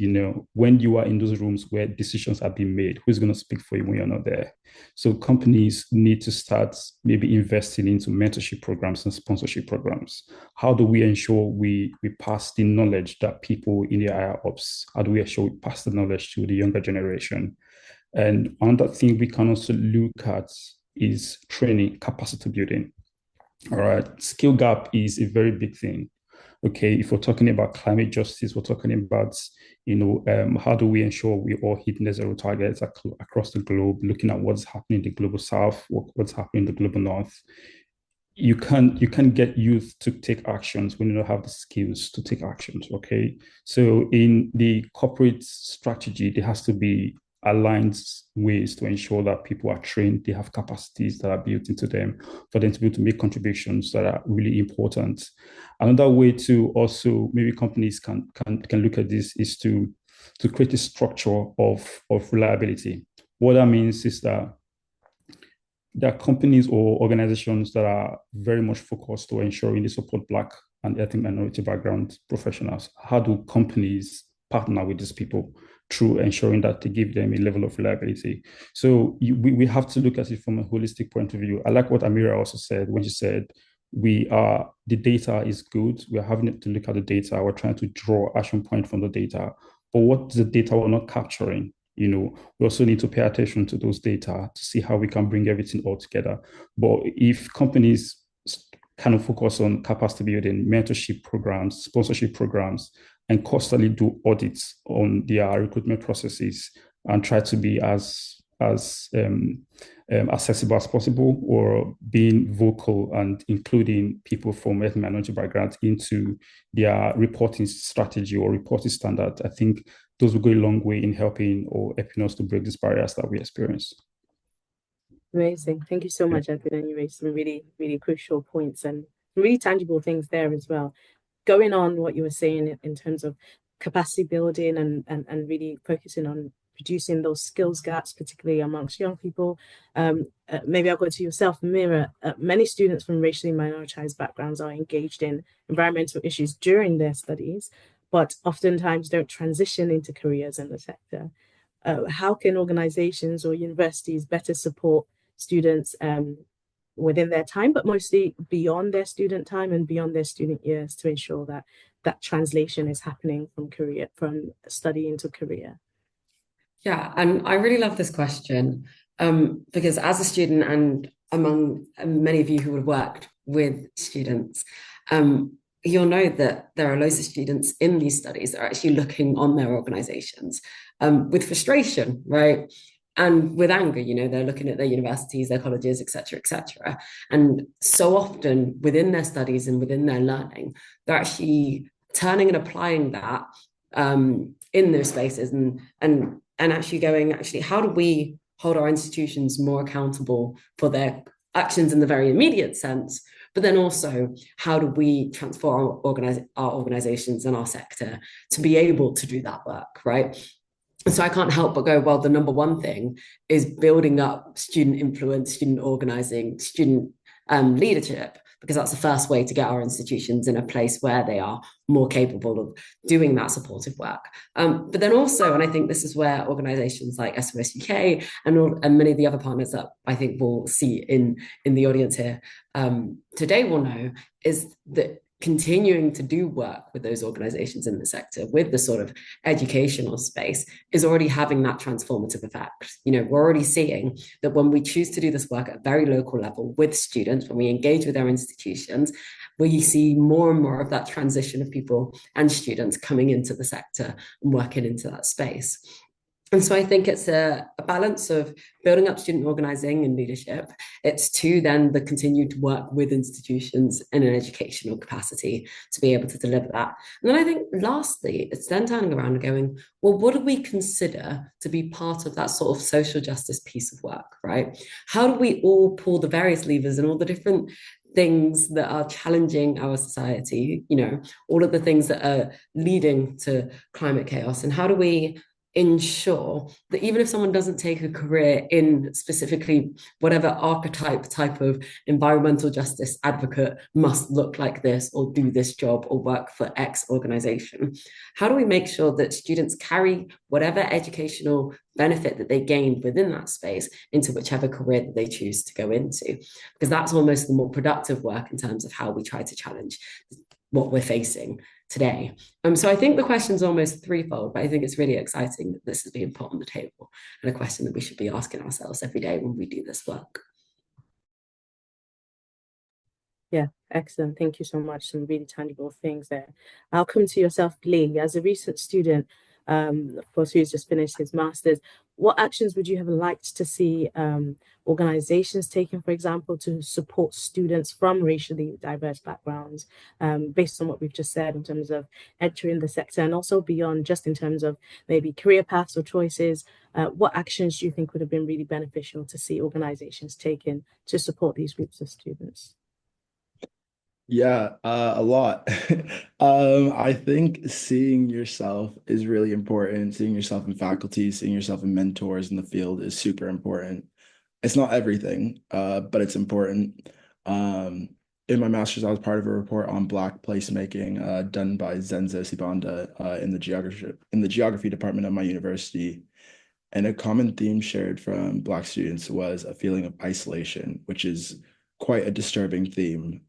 When you are in those rooms where decisions are being made, who's going to speak for you when you're not there? So companies need to start maybe investing into mentorship programs and sponsorship programs. How do we ensure we pass the knowledge that people in the higher ups, how do we ensure we pass the knowledge to the younger generation? And another thing we can also look at is training, capacity building. All right, skill gap is a very big thing. Okay, if we're talking about climate justice, we're talking about, how do we ensure we all hit net zero targets across the globe, looking at what's happening in the global south, what's happening in the global north. You can get youth to take actions when you don't have the skills to take actions, okay? So in the corporate strategy, there has to be aligned ways to ensure that people are trained, they have capacities that are built into them for them to be able to make contributions that are really important. Another way to also maybe companies can look at this is to create a structure of reliability. What that means is that there are companies or organizations that are very much focused on ensuring they support Black and ethnic minority background professionals. How do companies partner with these people through ensuring that they give them a level of reliability? So we have to look at it from a holistic point of view. I like what Amira also said when she said, the data is good. We're having to look at the data. We're trying to draw action point from the data. But what the data we're not capturing? We also need to pay attention to those data to see how we can bring everything all together. But if companies kind of focus on capacity building, mentorship programs, sponsorship programs, and constantly do audits on their recruitment processes and try to be as accessible as possible, or being vocal and including people from ethnic minority backgrounds into their reporting strategy or reporting standard, I think those will go a long way in helping us to break these barriers that we experience. Amazing. Thank you so much, Edwin. You raised some really, really crucial points and really tangible things there as well. Going on what you were saying in terms of capacity building and really focusing on reducing those skills gaps, particularly amongst young people. Maybe I'll go to yourself, Amira. Many students from racially minoritized backgrounds are engaged in environmental issues during their studies, but oftentimes don't transition into careers in the sector. How can organizations or universities better support students within their time, but mostly beyond their student time and beyond their student years, to ensure that that translation is happening from study into career? Yeah, and I really love this question because as a student and among many of you who have worked with students, you'll know that there are loads of students in these studies that are actually looking on their organizations with frustration, right? And with anger, they're looking at their universities, their colleges, et cetera, and so often within their studies and within their learning, they're actually turning and applying that in those spaces and actually going, how do we hold our institutions more accountable for their actions in the very immediate sense, but then also how do we transform our organizations and our sector to be able to do that work, right? And so I can't help but go, well, the number one thing is building up student influence, student organizing, student leadership, because that's the first way to get our institutions in a place where they are more capable of doing that supportive work. But then also, and I think this is where organizations like SOS UK and many of the other partners that I think we'll see in the audience here today will know, is that continuing to do work with those organizations in the sector with the sort of educational space is already having that transformative effect. You know, we're already seeing that when we choose to do this work at a very local level with students, when we engage with our institutions, we see more and more of that transition of people and students coming into the sector and working into that space. And so I think it's a balance of building up student organizing and leadership. It's to then the continued work with institutions in an educational capacity to be able to deliver that. And then I think lastly, it's then turning around and going, well, what do we consider to be part of that sort of social justice piece of work, right? How do we all pull the various levers and all the different things that are challenging our society, you know, all of the things that are leading to climate chaos, and how do we ensure that even if someone doesn't take a career in specifically whatever archetype type of environmental justice advocate must look like this or do this job or work for X organization, how do we make sure that students carry whatever educational benefit that they gained within that space into whichever career that they choose to go into? Because that's almost the more productive work in terms of how we try to challenge what we're facing today. So I think the question's almost threefold, but I think it's really exciting that this is being put on the table and a question that we should be asking ourselves every day when we do this work. Yeah, excellent. Thank you so much. Some really tangible things there. I'll come to yourself, Lee. As a recent student, of course, who's just finished his master's, what actions would you have liked to see organizations taking, for example, to support students from racially diverse backgrounds, based on what we've just said in terms of entering the sector and also beyond, just in terms of maybe career paths or choices? What actions do you think would have been really beneficial to see organizations taking to support these groups of students? Yeah, a lot. I think seeing yourself is really important. Seeing yourself in faculty, seeing yourself in mentors in the field is super important. It's not everything, but it's important. In my master's, I was part of a report on Black placemaking done by Zenzo Sibanda in the geography department of my university. And a common theme shared from Black students was a feeling of isolation, which is quite a disturbing theme.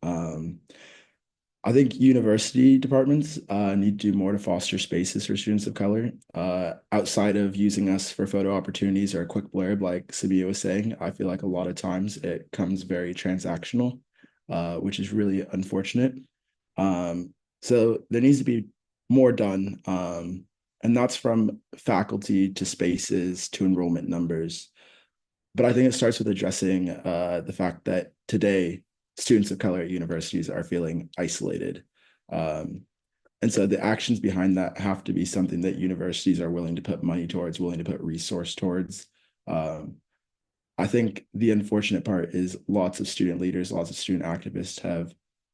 I think university departments need to do more to foster spaces for students of color. Outside of using us for photo opportunities or a quick blurb, like Sabia was saying, I feel like a lot of times it comes very transactional, which is really unfortunate. So there needs to be more done. And that's from faculty to spaces to enrollment numbers. But I think it starts with addressing the fact that today students of color at universities are feeling isolated. And so the actions behind that have to be something that universities are willing to put money towards, willing to put resource towards. I think the unfortunate part is lots of student leaders, lots of student activists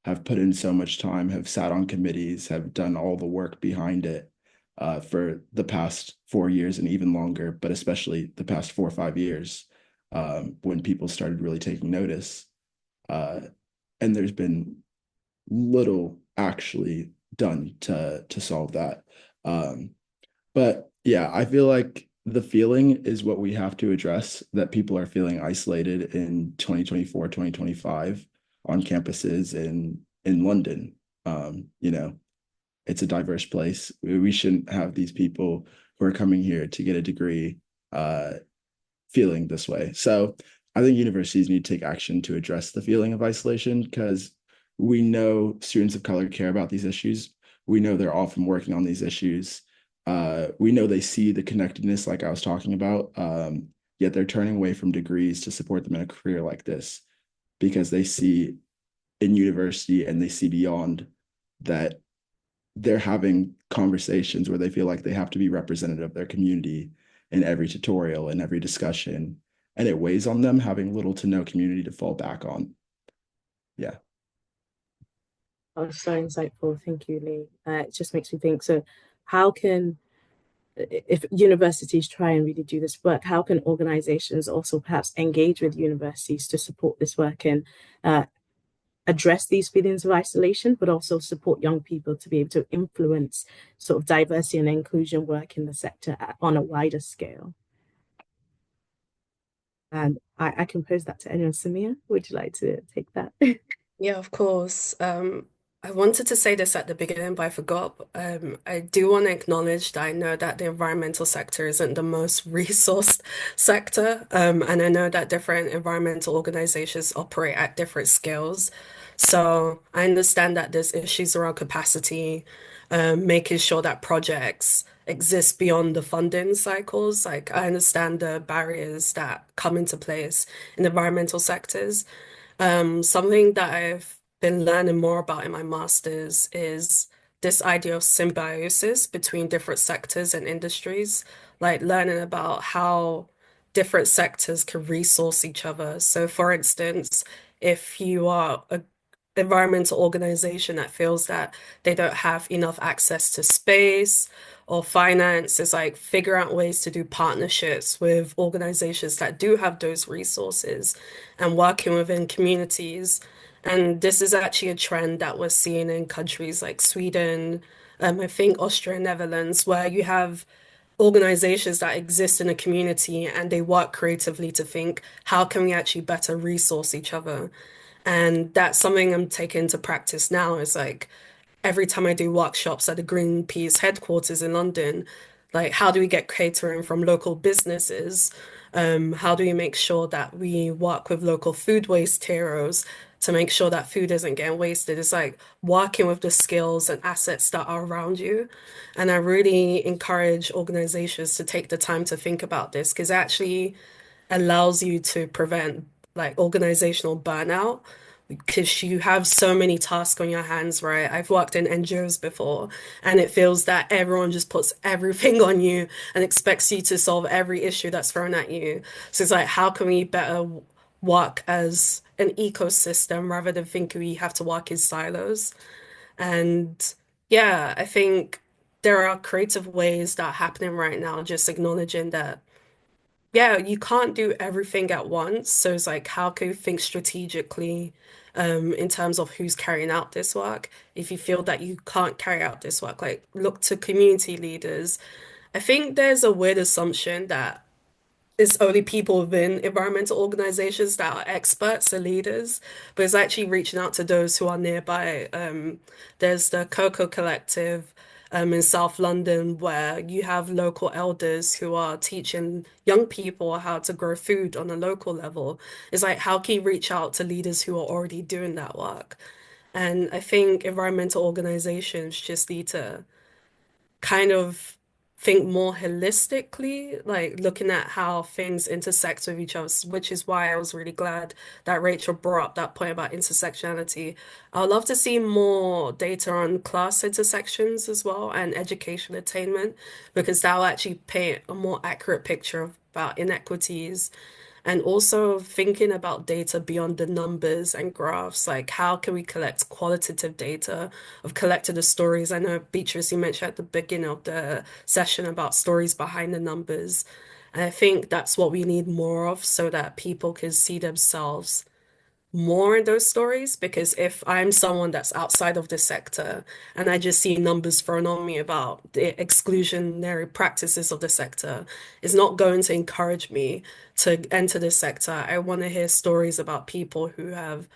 have put in so much time, have sat on committees, have done all the work behind it for the past 4 years and even longer, but especially the past 4 or 5 years. When people started really taking notice. And there's been little actually done to solve that. But yeah, I feel like the feeling is what we have to address, that people are feeling isolated in 2024, 2025 on campuses in London. You know, it's a diverse place. We shouldn't have these people who are coming here to get a degree feeling this way. So I think universities need to take action to address the feeling of isolation, because we know students of color care about these issues. We know they're often working on these issues. We know they see the connectedness like I was talking about, yet they're turning away from degrees to support them in a career like this because they see in university and they see beyond that they're having conversations where they feel like they have to be representative of their community in every tutorial, in every discussion, and it weighs on them having little to no community to fall back on. Yeah. Oh, so insightful. Thank you, Lee. It just makes me think, so how can, if universities try and really do this work, how can organizations also perhaps engage with universities to support this work and address these feelings of isolation, but also support young people to be able to influence sort of diversity and inclusion work in the sector on a wider scale? And I can pose that to anyone. Samia, would you like to take that? Yeah, of course. I wanted to say this at the beginning, but I forgot. I do want to acknowledge that I know that the environmental sector isn't the most resourced sector, and I know that different environmental organizations operate at different scales. So I understand that there's issues around capacity, making sure that projects exist beyond the funding cycles. Like I understand the barriers that come into place in environmental sectors. Something that I've been learning more about in my master's is this idea of symbiosis between different sectors and industries, like learning about how different sectors can resource each other. So, for instance, if you are a environmental organization that feels that they don't have enough access to space or finance, is like figure out ways to do partnerships with organizations that do have those resources and working within communities. And this is actually a trend that we're seeing in countries like Sweden, I think Austria and Netherlands, where you have organizations that exist in a community and they work creatively to think, how can we actually better resource each other? And that's something I'm taking into practice now is like every time I do workshops at the Greenpeace headquarters in London, like how do we get catering from local businesses? How do we make sure that we work with local food waste heroes to make sure that food isn't getting wasted? It's like working with the skills and assets that are around you. And I really encourage organizations to take the time to think about this because it actually allows you to prevent like organizational burnout because you have so many tasks on your hands, right? I've worked in NGOs before, and it feels that everyone just puts everything on you and expects you to solve every issue that's thrown at you. So it's like, how can we better work as an ecosystem rather than think we have to work in silos? And yeah, I think there are creative ways that are happening right now, just acknowledging that yeah, you can't do everything at once. So it's like, how can you think strategically, in terms of who's carrying out this work? If you feel that you can't carry out this work, like look to community leaders. I think there's a weird assumption that it's only people within environmental organizations that are experts and leaders, but it's actually reaching out to those who are nearby. There's the Cocoa Collective in South London where you have local elders who are teaching young people how to grow food on a local level. It's like, how can you reach out to leaders who are already doing that work? And I think environmental organizations just need to kind of think more holistically, like looking at how things intersect with each other, which is why I was really glad that Rachel brought up that point about intersectionality. I'd love to see more data on class intersections as well and education attainment, because that will actually paint a more accurate picture about inequities and also thinking about data beyond the numbers and graphs, like how can we collect qualitative data of collected the stories? I know, Beatrice, you mentioned at the beginning of the session about stories behind the numbers. And I think that's what we need more of so that people can see themselves more in those stories. Because if I'm someone that's outside of the sector and I just see numbers thrown on me about the exclusionary practices of the sector, it's not going to encourage me to enter this sector. I want to hear stories about people who have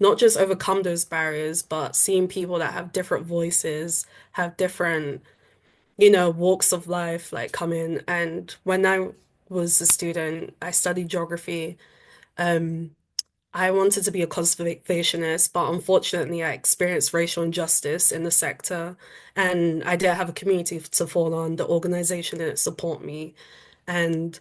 not just overcome those barriers, but seeing people that have different voices, have different, walks of life like come in. And when I was a student, I studied geography. Um, I wanted to be a conservationist, but unfortunately, I experienced racial injustice in the sector, and I didn't have a community to fall on. The organization didn't support me, and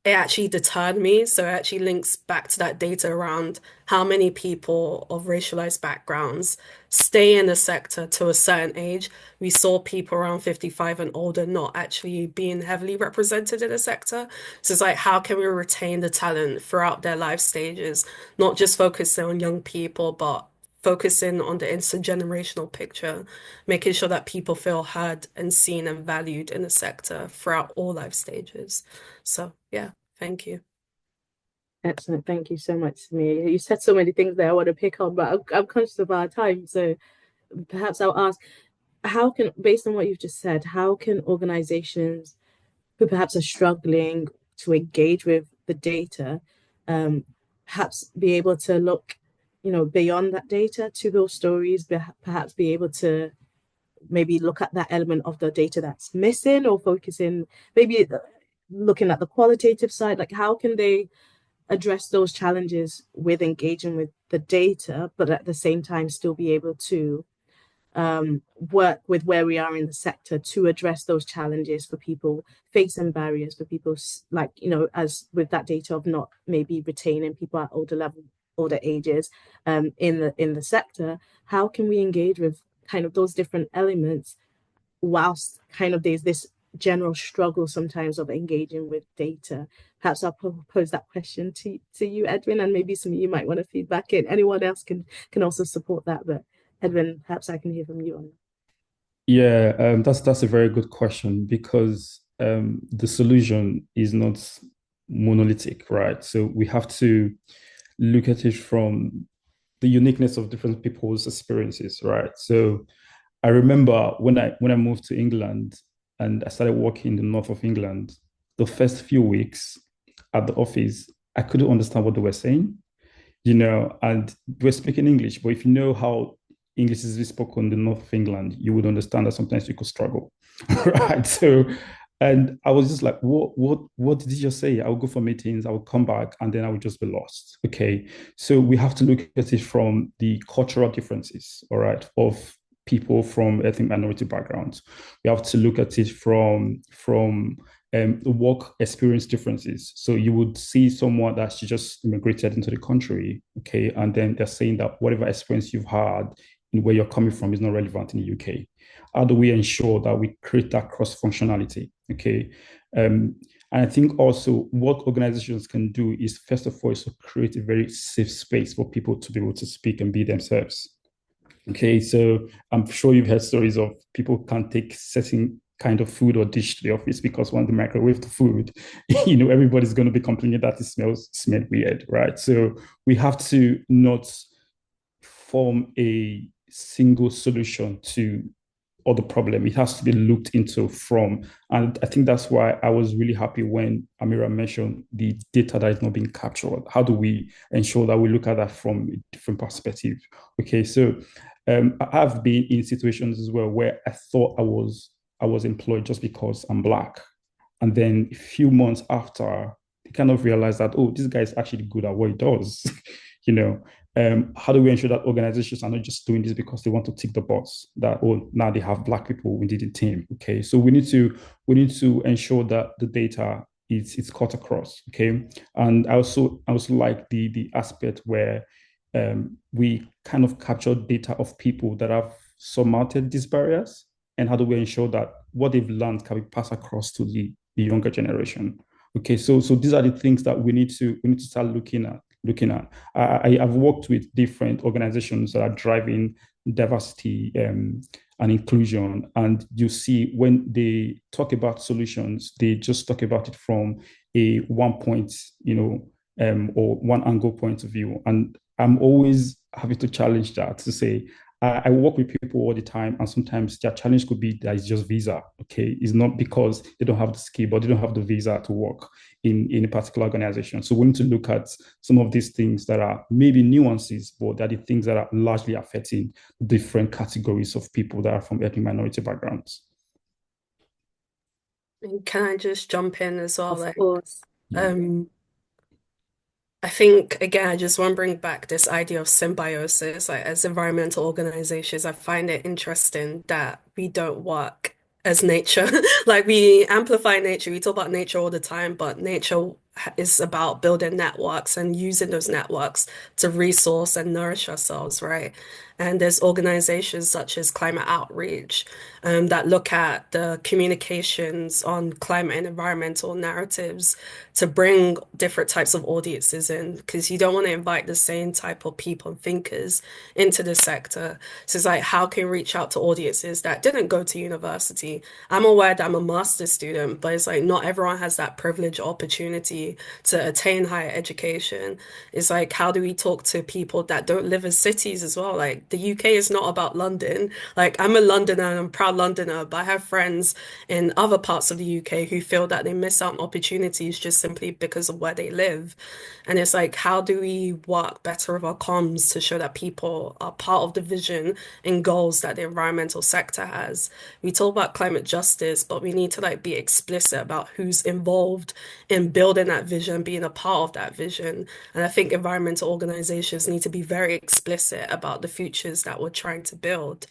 it actually deterred me. So it actually links back to that data around how many people of racialized backgrounds stay in the sector to a certain age. We saw people around 55 and older not actually being heavily represented in the sector. So it's like, how can we retain the talent throughout their life stages, not just focusing on young people, but focusing on the intergenerational picture, making sure that people feel heard and seen and valued in the sector throughout all life stages. So yeah, thank you. Excellent. Thank you so much, Samir. You said so many things there I want to pick on, but I'm conscious of our time. So perhaps I'll ask, based on what you've just said, how can organizations who perhaps are struggling to engage with the data, perhaps be able to look, beyond that data to those stories, perhaps be able to maybe look at that element of the data that's missing, or focusing, maybe looking at the qualitative side, like how can they address those challenges with engaging with the data, but at the same time still be able to work with where we are in the sector to address those challenges for people facing barriers, for people like, as with that data of not maybe retaining people at older ages in the sector. How can we engage with kind of those different elements whilst kind of there's this general struggle sometimes of engaging with data? Perhaps I'll pose that question to you, Edwin, and maybe some of you might want to feedback in. Anyone else can also support that, but Edwin, perhaps I can hear from you on that. Yeah, that's a very good question, because the solution is not monolithic, right? So we have to look at it from the uniqueness of different people's experiences, right? So I remember when I moved to England and I started working in the north of England, the first few weeks at the office, I couldn't understand what they were saying, and we're speaking English, but if you know how English is spoken in the north of England, you would understand that sometimes you could struggle, right? So, and I was just like, what did you just say? I would go for meetings, I would come back, and then I would just be lost. Okay, so we have to look at it from the cultural differences, all right, of people from ethnic minority backgrounds. We have to look at it from the work experience differences. So you would see someone that she just immigrated into the country, okay, and then they're saying that whatever experience you've had in where you're coming from is not relevant in the UK. How do we ensure that we create that cross functionality? Okay. And I think also what organizations can do is, first of all, is to create a very safe space for people to be able to speak and be themselves. Okay, so I'm sure you've heard stories of people can't take certain kind of food or dish to the office because when they microwave the food, everybody's going to be complaining that it smelled weird, right? So we have to not form a single solution to all the problem. It has to be looked into from, and I think that's why I was really happy when Amira mentioned the data that is not being captured. How do we ensure that we look at that from a different perspective? Okay, so I've been in situations as well where I thought I was employed just because I'm Black, and then a few months after, they kind of realized that, oh, this guy is actually good at what he does. How do we ensure that organizations are not just doing this because they want to tick the box that, oh, now they have Black people within the team? Okay, so we need to ensure that the data is cut across. Okay, and I also like the aspect where we kind of capture data of people that have surmounted these barriers, and how do we ensure that what they've learned can be passed across to the younger generation? Okay, so these are the things that we need to start looking at. I've worked with different organizations that are driving diversity and inclusion, and you see when they talk about solutions, they just talk about it from a one point, or one angle point of view. And I'm always happy to challenge that, to say, I work with people all the time, and sometimes their challenge could be that it's just visa. Okay, it's not because they don't have the skill, but they don't have the visa to work in a particular organization. So we need to look at some of these things that are maybe nuances, but they're the things that are largely affecting different categories of people that are from ethnic minority backgrounds. And can I just jump in as well? Of course. I think, again, I just want to bring back this idea of symbiosis. Like, as environmental organizations, I find it interesting that we don't work as nature. Like, we amplify nature, we talk about nature all the time, but nature is about building networks and using those networks to resource and nourish ourselves, right? And there's organizations such as Climate Outreach that look at the communications on climate and environmental narratives to bring different types of audiences in, because you don't want to invite the same type of people and thinkers into the sector. So it's like, how can we reach out to audiences that didn't go to university? I'm aware that I'm a master's student, but it's like not everyone has that privilege or opportunity to attain higher education. It's like, how do we talk to people that don't live in cities as well? Like, the UK is not about London. Like, I'm a Londoner and I'm a proud Londoner, but I have friends in other parts of the UK who feel that they miss out on opportunities just simply because of where they live. And it's like, how do we work better with our comms to show that people are part of the vision and goals that the environmental sector has? We talk about climate justice, but we need to like be explicit about who's involved in building that vision, being a part of that vision. And I think environmental organizations need to be very explicit about the futures that we're trying to build.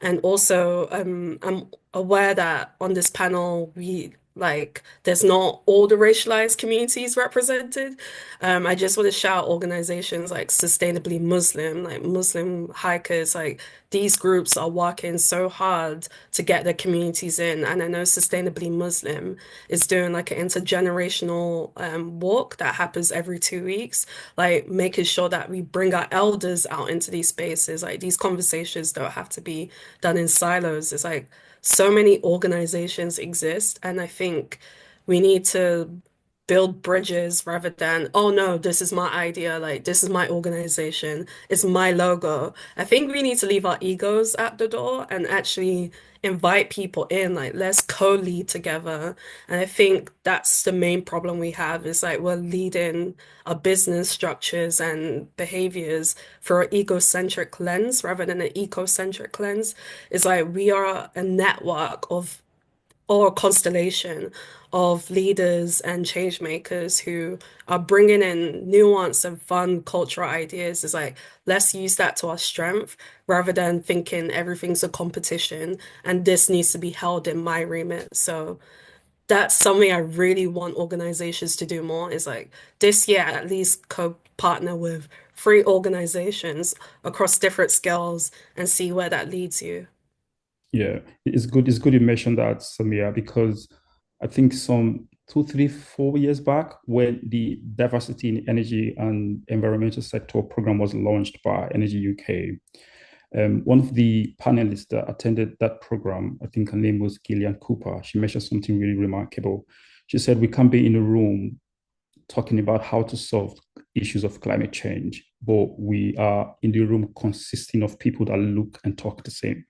And also, I'm aware that on this panel, there's not all the racialized communities represented. I just want to shout organizations like Sustainably Muslim, like Muslim hikers, like these groups are working so hard to get their communities in. And I know Sustainably Muslim is doing like an intergenerational walk that happens every 2 weeks, like making sure that we bring our elders out into these spaces. Like these conversations don't have to be done in silos. It's like so many organizations exist, and I think we need to build bridges rather than, oh no, this is my idea, like this is my organization, it's my logo. I think we need to leave our egos at the door and actually invite people in, like let's co-lead together. And I think that's the main problem we have is like we're leading our business structures and behaviors for an egocentric lens rather than an ecocentric lens. It's like we are a network of or a constellation of leaders and change makers who are bringing in nuance and fun cultural ideas. Is like, let's use that to our strength rather than thinking everything's a competition and this needs to be held in my remit. So that's something I really want organizations to do more is like this year, at least co-partner with 3 organizations across different scales and see where that leads you. Yeah, it's good. It's good you mentioned that, Samia, because I think some 2, 3, 4 years back, when the Diversity in Energy and Environmental Sector program was launched by Energy UK, one of the panelists that attended that program, I think her name was Gillian Cooper, she mentioned something really remarkable. She said, we can't be in a room talking about how to solve issues of climate change, but we are in the room consisting of people that look and talk the same.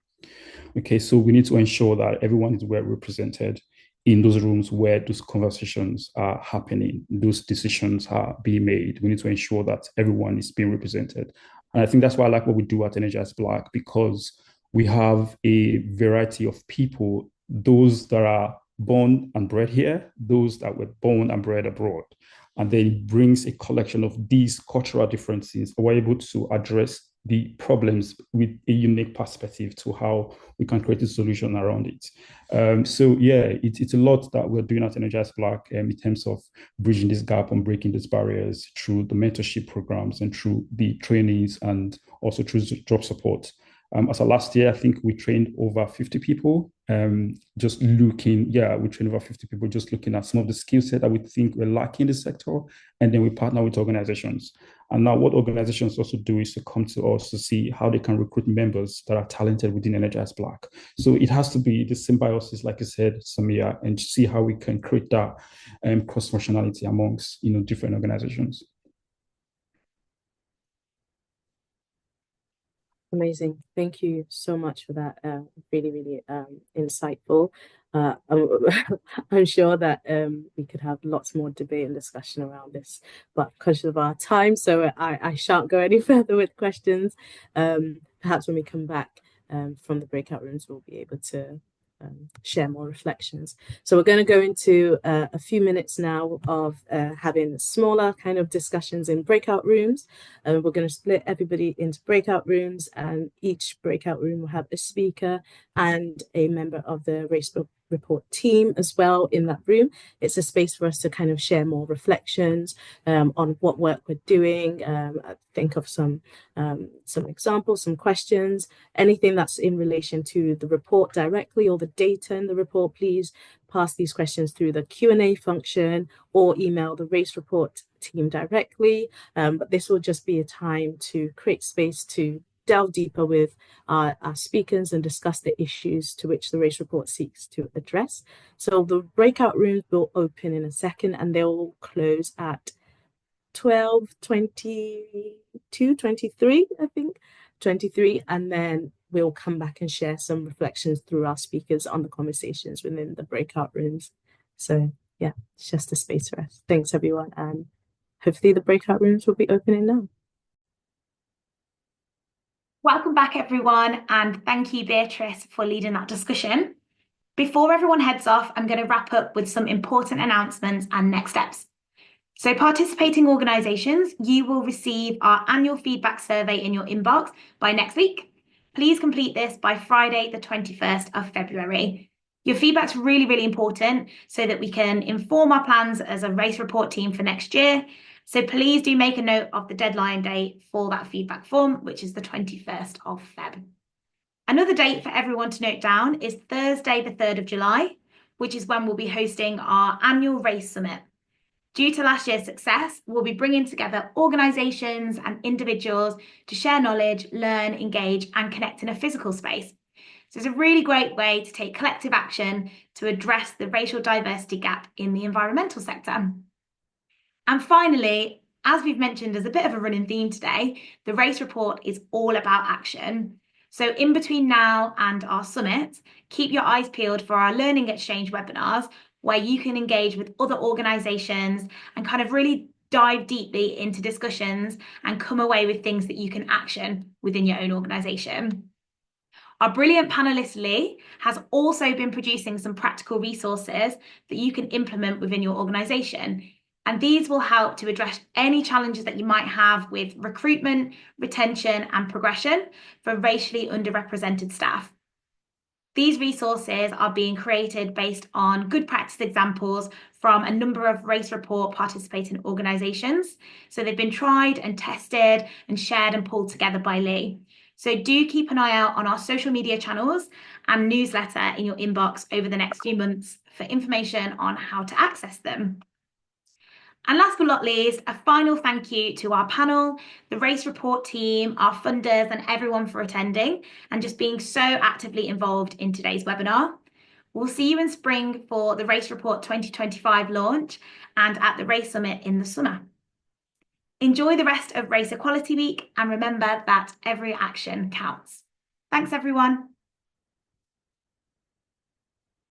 Okay, so we need to ensure that everyone is well represented in those rooms where those conversations are happening, those decisions are being made. We need to ensure that everyone is being represented. And I think that's why I like what we do at Energize Black, because we have a variety of people, those that are born and bred here, those that were born and bred abroad. And then it brings a collection of these cultural differences. We're able to address the problems with a unique perspective to how we can create a solution around it. So yeah, it's a lot that we're doing at Energize Black in terms of bridging this gap and breaking these barriers through the mentorship programs and through the trainings and also through job support. As of last year, I think we trained over 50 people. We trained over 50 people just looking at some of the skill set that we think we're lacking in the sector. And then we partner with organizations. And now what organizations also do is to come to us to see how they can recruit members that are talented within Energize Black. So it has to be the symbiosis, like you said, Samia, and see how we can create that cross-functionality amongst different organizations. Amazing. Thank you so much for that. Really, really insightful. I'm sure that we could have lots more debate and discussion around this, but conscious of our time, so I shan't go any further with questions. Perhaps when we come back from the breakout rooms, we'll be able to share more reflections. So we're going to go into a few minutes now of having smaller kind of discussions in breakout rooms. We're going to split everybody into breakout rooms, and each breakout room will have a speaker and a member of the report team as well in that room. It's a space for us to kind of share more reflections on what work we're doing, think of some examples, some questions, anything that's in relation to the report directly or the data in the report. Please pass these questions through the Q&A function or email the race report team directly. But this will just be a time to create space to delve deeper with our speakers and discuss the issues to which the race report seeks to address. So the breakout rooms will open in a second and they'll close at 12:22, 23, I think, 23, and then we'll come back and share some reflections through our speakers on the conversations within the breakout rooms. So yeah, it's just a space for us. Thanks everyone, and hopefully the breakout rooms will be opening now. Welcome back, everyone, and thank you, Beatrice, for leading that discussion. Before everyone heads off, I'm going to wrap up with some important announcements and next steps. So participating organisations, you will receive our annual feedback survey in your inbox by next week. Please complete this by Friday, the 21st of February. Your feedback's really, really important so that we can inform our plans as a race report team for next year. So please do make a note of the deadline date for that feedback form, which is the 21st of Feb. Another date for everyone to note down is Thursday, the 3rd of July, which is when we'll be hosting our annual race summit. Due to last year's success, we'll be bringing together organisations and individuals to share knowledge, learn, engage, and connect in a physical space. So it's a really great way to take collective action to address the racial diversity gap in the environmental sector. And finally, as we've mentioned as a bit of a running theme today, the race report is all about action. So in between now and our summit, keep your eyes peeled for our Learning Exchange webinars, where you can engage with other organisations and kind of really dive deeply into discussions and come away with things that you can action within your own organisation. Our brilliant panellist Lee has also been producing some practical resources that you can implement within your organisation. And these will help to address any challenges that you might have with recruitment, retention, and progression for racially underrepresented staff. These resources are being created based on good practice examples from a number of race report participating organisations. So they've been tried and tested and shared and pulled together by Lee. So do keep an eye out on our social media channels and newsletter in your inbox over the next few months for information on how to access them. And last but not least, a final thank you to our panel, the race report team, our funders, and everyone for attending and just being so actively involved in today's webinar. We'll see you in spring for the Race Report 2025 launch and at the Race Summit in the summer. Enjoy the rest of Race Equality Week and remember that every action counts. Thanks, everyone.